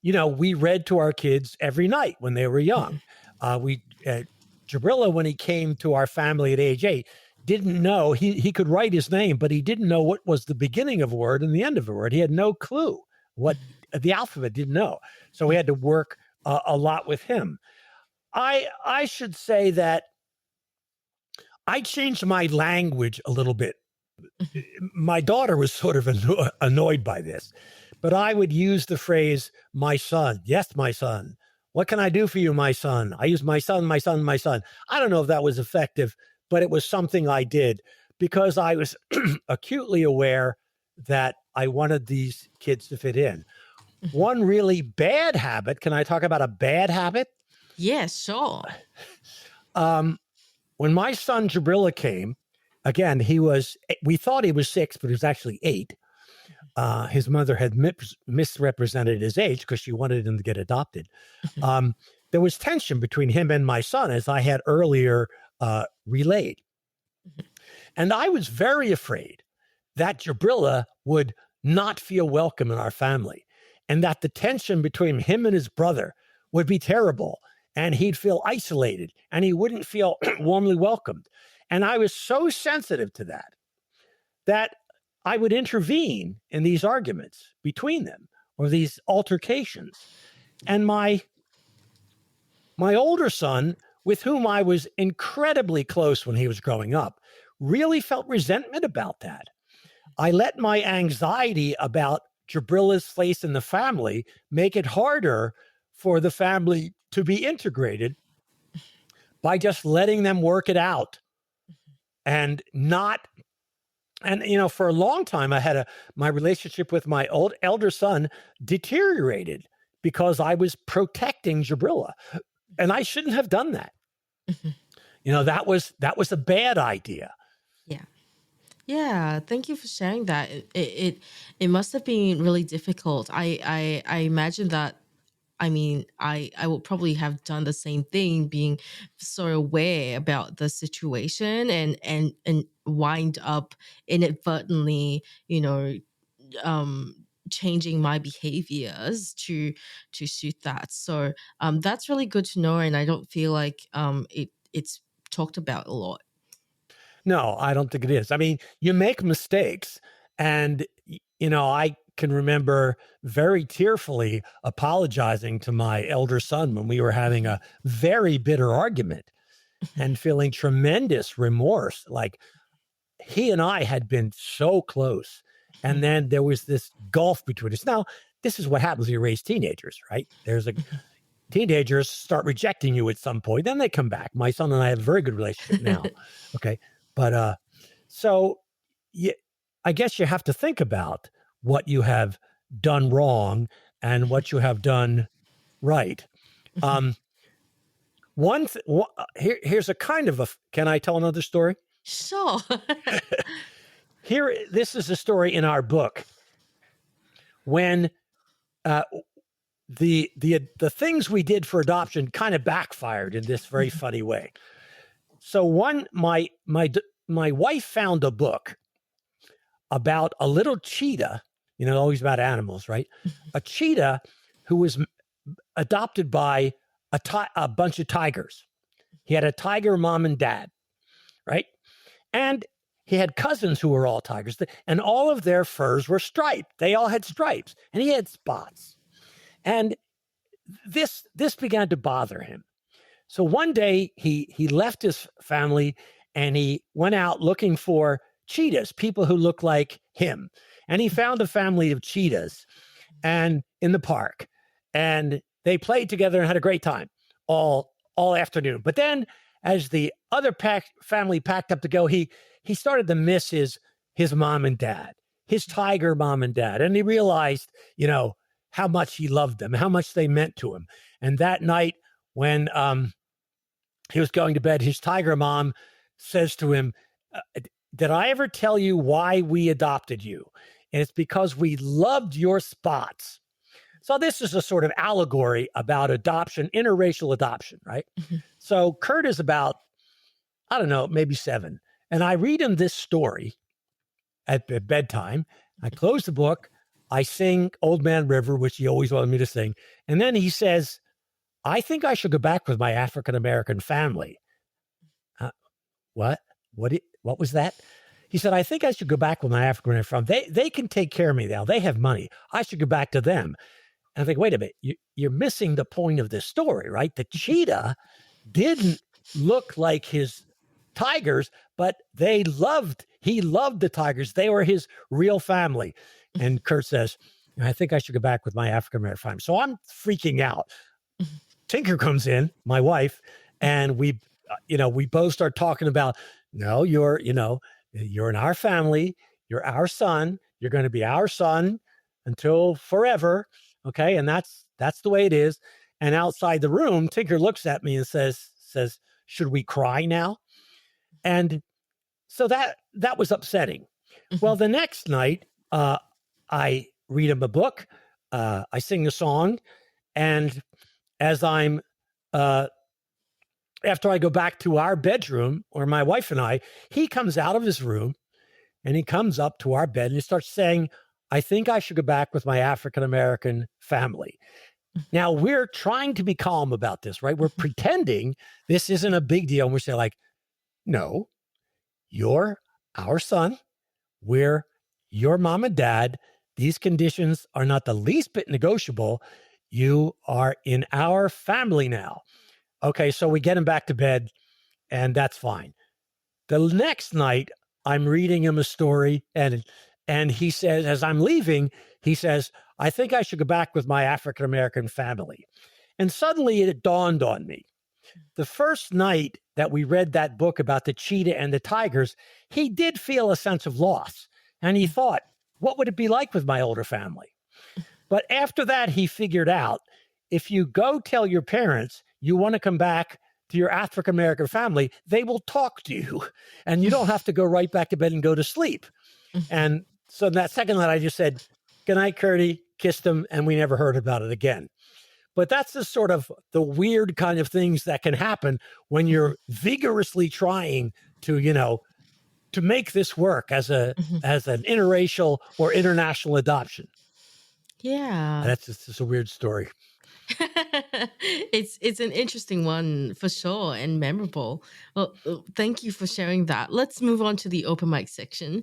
We read to our kids every night when they were young. Jabrilla, when he came to our family at age 8, didn't know, he could write his name, but he didn't know what was the beginning of a word and the end of a word. He had no clue what the alphabet, didn't know. So we had to work a lot with him. I should say that I changed my language a little bit. My daughter was sort of annoyed by this, but I would use the phrase, my son. Yes, my son. What can I do for you, my son? I use my son, my son, my son. I don't know if that was effective, but it was something I did because I was acutely aware that I wanted these kids to fit in. One really bad habit. Can I talk about a bad habit? Yes, sure. When my son Jabrilla came, again, we thought he was 6, but he was actually 8. His mother had misrepresented his age because she wanted him to get adopted. There was tension between him and my son, as I had earlier relayed. And I was very afraid that Jabrilla would not feel welcome in our family, and that the tension between him and his brother would be terrible, and he'd feel isolated, and he wouldn't feel warmly welcomed. And I was so sensitive to that I would intervene in these arguments between them or these altercations. And my older son, with whom I was incredibly close when he was growing up, really felt resentment about that. I let my anxiety about Jabrilla's place in the family make it harder for the family to be integrated by just letting them work it out. And for a long time, I had my relationship with my elder son deteriorated because I was protecting Jabrilla, and I shouldn't have done that. That was a bad idea. Yeah. Thank you for sharing that. It must have been really difficult. I imagine that. I mean, I would probably have done the same thing, being so aware about the situation and wind up inadvertently, changing my behaviors to suit that. So that's really good to know, and I don't feel like it's talked about a lot. No, I don't think it is. I mean, you make mistakes, and I can remember very tearfully apologizing to my elder son when we were having a very bitter argument and feeling tremendous remorse. Like, he and I had been so close, and then there was this gulf between us. Now, this is what happens when you raise teenagers, right? Teenagers start rejecting you at some point, then they come back. My son and I have a very good relationship now. Okay. But so I guess you have to think about what you have done wrong and what you have done right. Here's a kind of a. Can I tell another story? Sure. This is a story in our book when the things we did for adoption kind of backfired in this very funny way. So my wife found a book about a little cheetah, always about animals, right? A cheetah who was adopted by a bunch of tigers. He had a tiger mom and dad, right? And he had cousins who were all tigers, and all of their furs were striped. They all had stripes, and he had spots. And this began to bother him. So one day he left his family and he went out looking for cheetahs, people who look like him. And he found a family of cheetahs and in the park. And they played together and had a great time all afternoon. But then as the other family packed up to go, he started to miss his mom and dad, his tiger mom and dad. And he realized, how much he loved them, how much they meant to him. And that night when he was going to bed, his tiger mom says to him, did I ever tell you why we adopted you? And it's because we loved your spots. So this is a sort of allegory about adoption, interracial adoption, right? Mm-hmm. So Kurt is about, I don't know, maybe 7. And I read him this story at bedtime. I close the book. I sing Old Man River, which he always wanted me to sing. And then he says, I think I should go back with my African-American family. What? What was that? He said, I think I should go back with my African-American family. They can take care of me now. They have money. I should go back to them. And I think, wait a minute, you're missing the point of this story, right? The cheetah didn't look like his tigers, but he loved the tigers. They were his real family. And Kurt says, I think I should go back with my African-American family. So I'm freaking out. Tinker comes in, my wife, and we both start talking about, no, you're in our family. You're our son. You're going to be our son until forever. Okay. And that's the way it is. And outside the room, Tinker looks at me and says, should we cry now? And so that was upsetting. Well, the next night, I read him a book. I sing a song. And as after I go back to our bedroom, or my wife and I, he comes out of his room and he comes up to our bed and he starts saying, I think I should go back with my African-American family. Now, we're trying to be calm about this, right? We're pretending this isn't a big deal. And we're saying like, no, you're our son. We're your mom and dad. These conditions are not the least bit negotiable. You are in our family now. Okay, so we get him back to bed, and that's fine. The next night, I'm reading him a story, and he says, as I'm leaving, he says, I think I should go back with my African-American family. And suddenly it dawned on me. The first night that we read that book about the cheetah and the tigers, he did feel a sense of loss. And he thought, what would it be like with my older family? But after that, he figured out, if you go tell your parents you want to come back to your African-American family, they will talk to you. And you don't have to go right back to bed and go to sleep. And so that second night, I just said, good night, Curdy, kissed him, and we never heard about it again. But that's the sort of the weird kind of things that can happen when you're vigorously trying to make this work as an interracial or international adoption. Yeah. That's just a weird story. It's an interesting one for sure and memorable. Well, thank you for sharing that. Let's move on to the open mic section.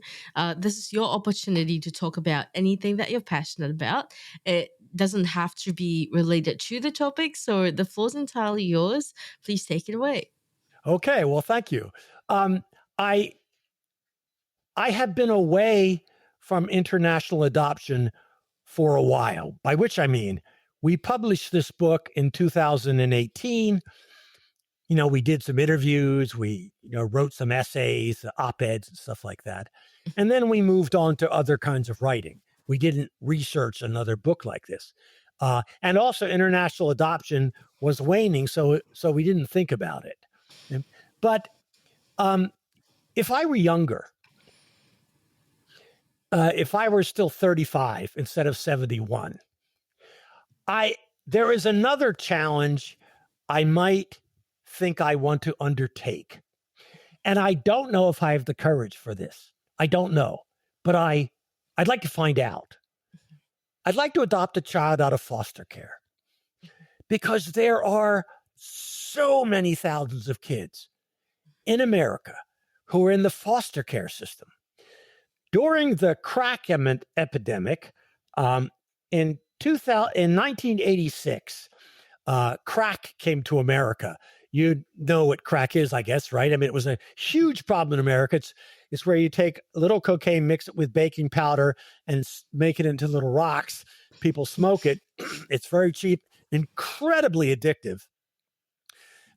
This is your opportunity to talk about anything that you're passionate about. It doesn't have to be related to the topic, so the floor's entirely yours. Please take it away. Okay, well, thank you. I have been away from international adoption for a while, by which I mean we published this book in 2018. we did some interviews, we, wrote some essays, op-eds and stuff like that. And then we moved on to other kinds of writing. We didn't research another book like this. And also international adoption was waning, so we didn't think about it. But if I were younger, if I were still 35 instead of 71, there is another challenge I might think I want to undertake. And I don't know if I have the courage for this. I don't know, but I'd like to find out. I'd like to adopt a child out of foster care because there are so many thousands of kids in America who are in the foster care system. During the crack epidemic in 1986, crack came to America. You know what crack is, I guess, right? I mean, it was a huge problem in America. It's where you take a little cocaine, mix it with baking powder, and make it into little rocks. People smoke it. It's very cheap, incredibly addictive.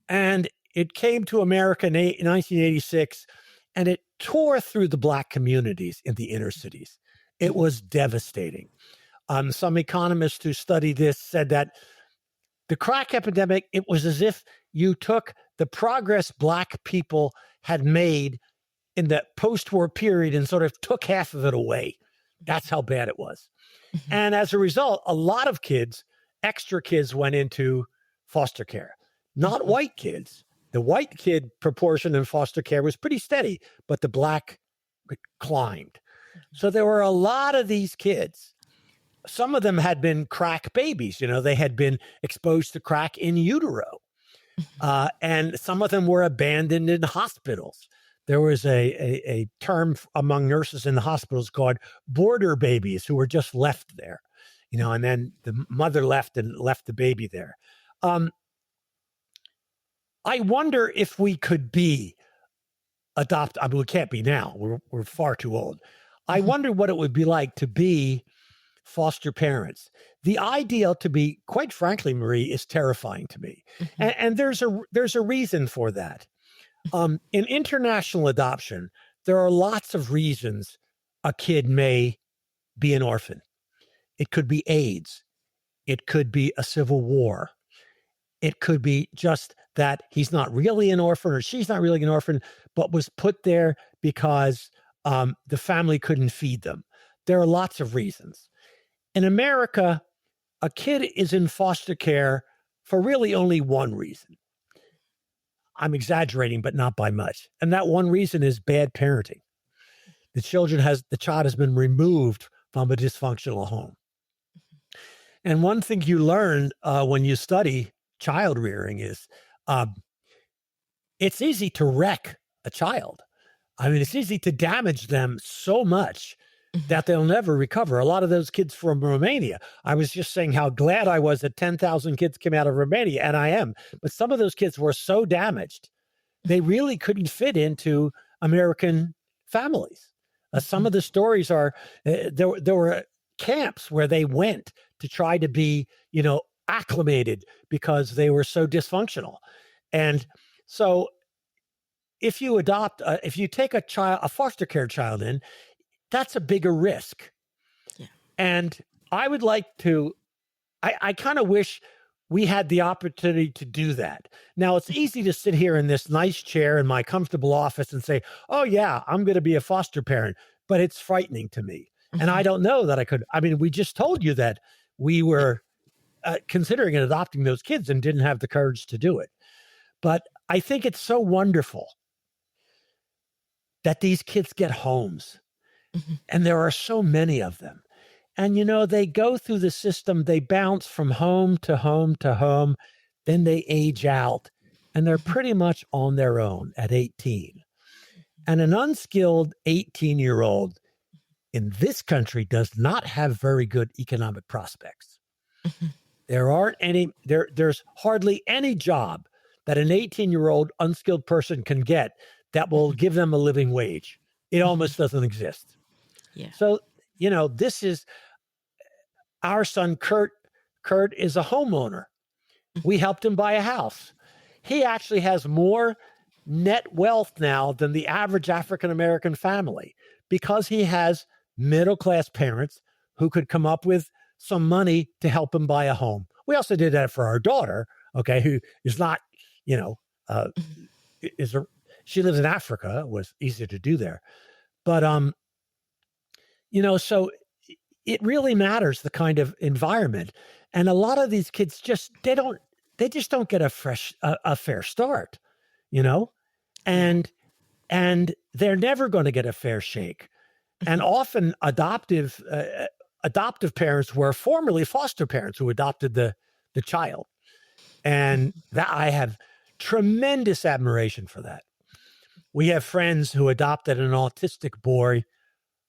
And it came to America in 1986, and it tore through the Black communities in the inner cities. It was devastating. Some economists who studied this said that the crack epidemic, it was as if you took the progress Black people had made in the post-war period and sort of took half of it away. That's how bad it was. Mm-hmm. And as a result, a lot of kids, extra kids, went into foster care. Not white kids. The white kid proportion in foster care was pretty steady, but the Black climbed. So there were a lot of these kids. Some of them had been crack babies. They had been exposed to crack in utero. And some of them were abandoned in hospitals. There was a term among nurses in the hospitals called border babies who were just left there, and then the mother left and left the baby there. I wonder if we could be adopted. I mean, we can't be now. We're far too old. I wonder what it would be like to be foster parents. The ideal to be, quite frankly, Marie, is terrifying to me. Mm-hmm. And there's a reason for that. In international adoption, there are lots of reasons a kid may be an orphan. It could be AIDS. It could be a civil war. It could be just that he's not really an orphan or she's not really an orphan, but was put there because the family couldn't feed them. There are lots of reasons. In America, a kid is in foster care for really only one reason. I'm exaggerating, but not by much. And that one reason is bad parenting. The child has been removed from a dysfunctional home. And one thing you learn when you study child rearing is it's easy to wreck a child. I mean, it's easy to damage them so much that they'll never recover. A lot of those kids from Romania, I was just saying how glad I was that 10,000 kids came out of Romania, and I am. But some of those kids were so damaged, they really couldn't fit into American families. Some of the stories are, there were camps where they went to try to be, acclimated because they were so dysfunctional. And so if you take a foster care child in, that's a bigger risk. Yeah. And I would like to, I kind of wish we had the opportunity to do that. Now, it's easy to sit here in this nice chair in my comfortable office and say, oh yeah, I'm going to be a foster parent, but it's frightening to me. Mm-hmm. And I don't know that I could. I mean, we just told you that we were considering adopting those kids and didn't have the courage to do it. But I think it's so wonderful that these kids get homes. Mm-hmm. And there are so many of them. And, they go through the system, they bounce from home to home to home, then they age out, and they're pretty much on their own at 18. And an unskilled 18-year-old in this country does not have very good economic prospects. Mm-hmm. There's hardly any job that an 18-year-old unskilled person can get that will give them a living wage. It almost doesn't exist. Yeah. So, this is our son, Kurt. Kurt is a homeowner. We helped him buy a house. he actually has more net wealth now than the average African-American family because he has middle-class parents who could come up with some money to help him buy a home. We also did that for our daughter, okay, who is not, she lives in Africa. It was easier to do there. But, so it really matters the kind of environment. And a lot of these kids they just don't get a fair start, and they're never going to get a fair shake. And often adoptive parents were formerly foster parents who adopted the child. And that I have tremendous admiration for that. We have friends who adopted an autistic boy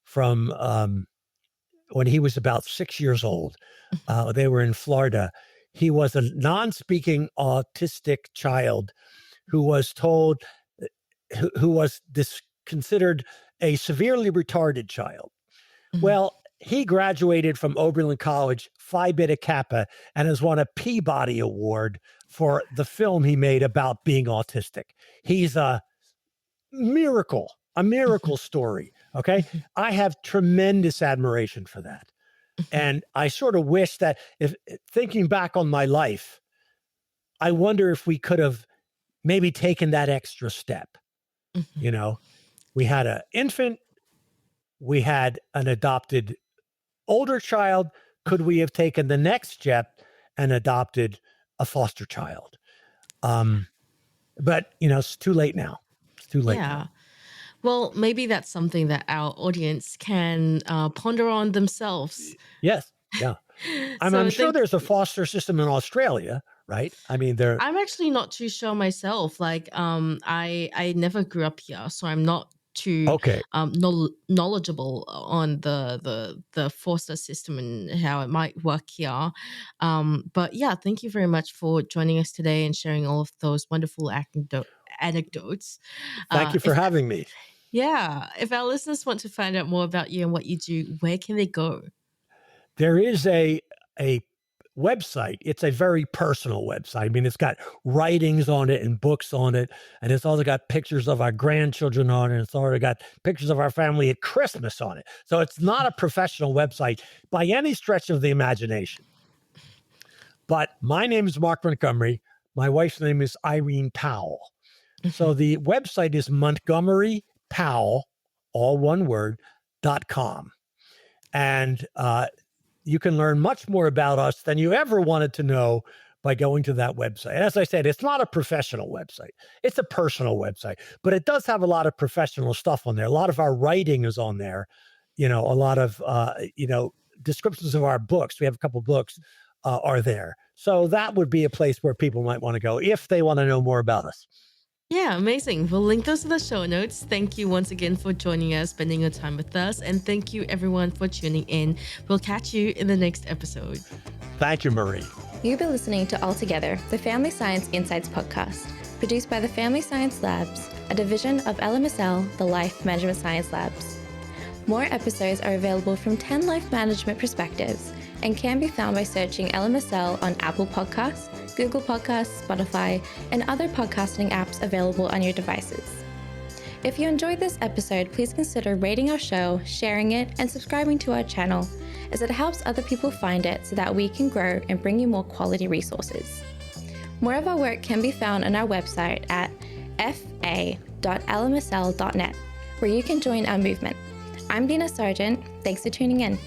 from when he was about 6 years old. They were in Florida. He was a non-speaking autistic child who was considered a severely retarded child. Mm-hmm. Well, he graduated from Grinnell College, Phi Beta Kappa, and has won a Peabody Award for the film he made about being autistic. He's a miracle story. Okay. I have tremendous admiration for that. And I sort of wish that, if thinking back on my life, I wonder if we could have maybe taken that extra step. We had an infant, we had an adopted older child. Could we have taken the next step and adopted a foster child? But it's too late now. It's too late now. Well, maybe that's something that our audience can ponder on themselves. Yes. Yeah. I'm sure there's a foster system in Australia, right? I mean, I'm actually not too sure myself. Like, I never grew up here, so I'm not too knowledgeable on the foster system and how it might work here. But yeah, thank you very much for joining us today and sharing all of those wonderful anecdotes. Thank you for having me. Yeah. If our listeners want to find out more about you and what you do, where can they go? There is a website. It's a very personal website. I mean, it's got writings on it and books on it, and it's also got pictures of our grandchildren on it. And it's already got pictures of our family at Christmas on it. So it's not a professional website by any stretch of the imagination. But my name is Mark Montgomery. My wife's name is Irene Powell. So the website is Montgomery Powell, all one word, .com. And you can learn much more about us than you ever wanted to know by going to that website. As I said, it's not a professional website. It's a personal website, but it does have a lot of professional stuff on there. A lot of our writing is on there, a lot of, descriptions of our books. We have a couple of books are there. So that would be a place where people might want to go if they want to know more about us. Yeah, amazing. We'll link those in the show notes. Thank you once again for joining us, spending your time with us. And thank you everyone for tuning in. We'll catch you in the next episode. Thank you, Marie. You've been listening to Altogether, the Family Science Insights podcast, produced by the Family Science Labs, a division of LMSL, the Life Management Science Labs. More episodes are available from 10 life management perspectives and can be found by searching LMSL on Apple Podcasts, Google Podcasts, Spotify, and other podcasting apps available on your devices. If you enjoyed this episode, please consider rating our show, sharing it, and subscribing to our channel, as it helps other people find it so that we can grow and bring you more quality resources. More of our work can be found on our website at fa.lmsl.net, where you can join our movement. I'm Dina Sargent. Thanks for tuning in.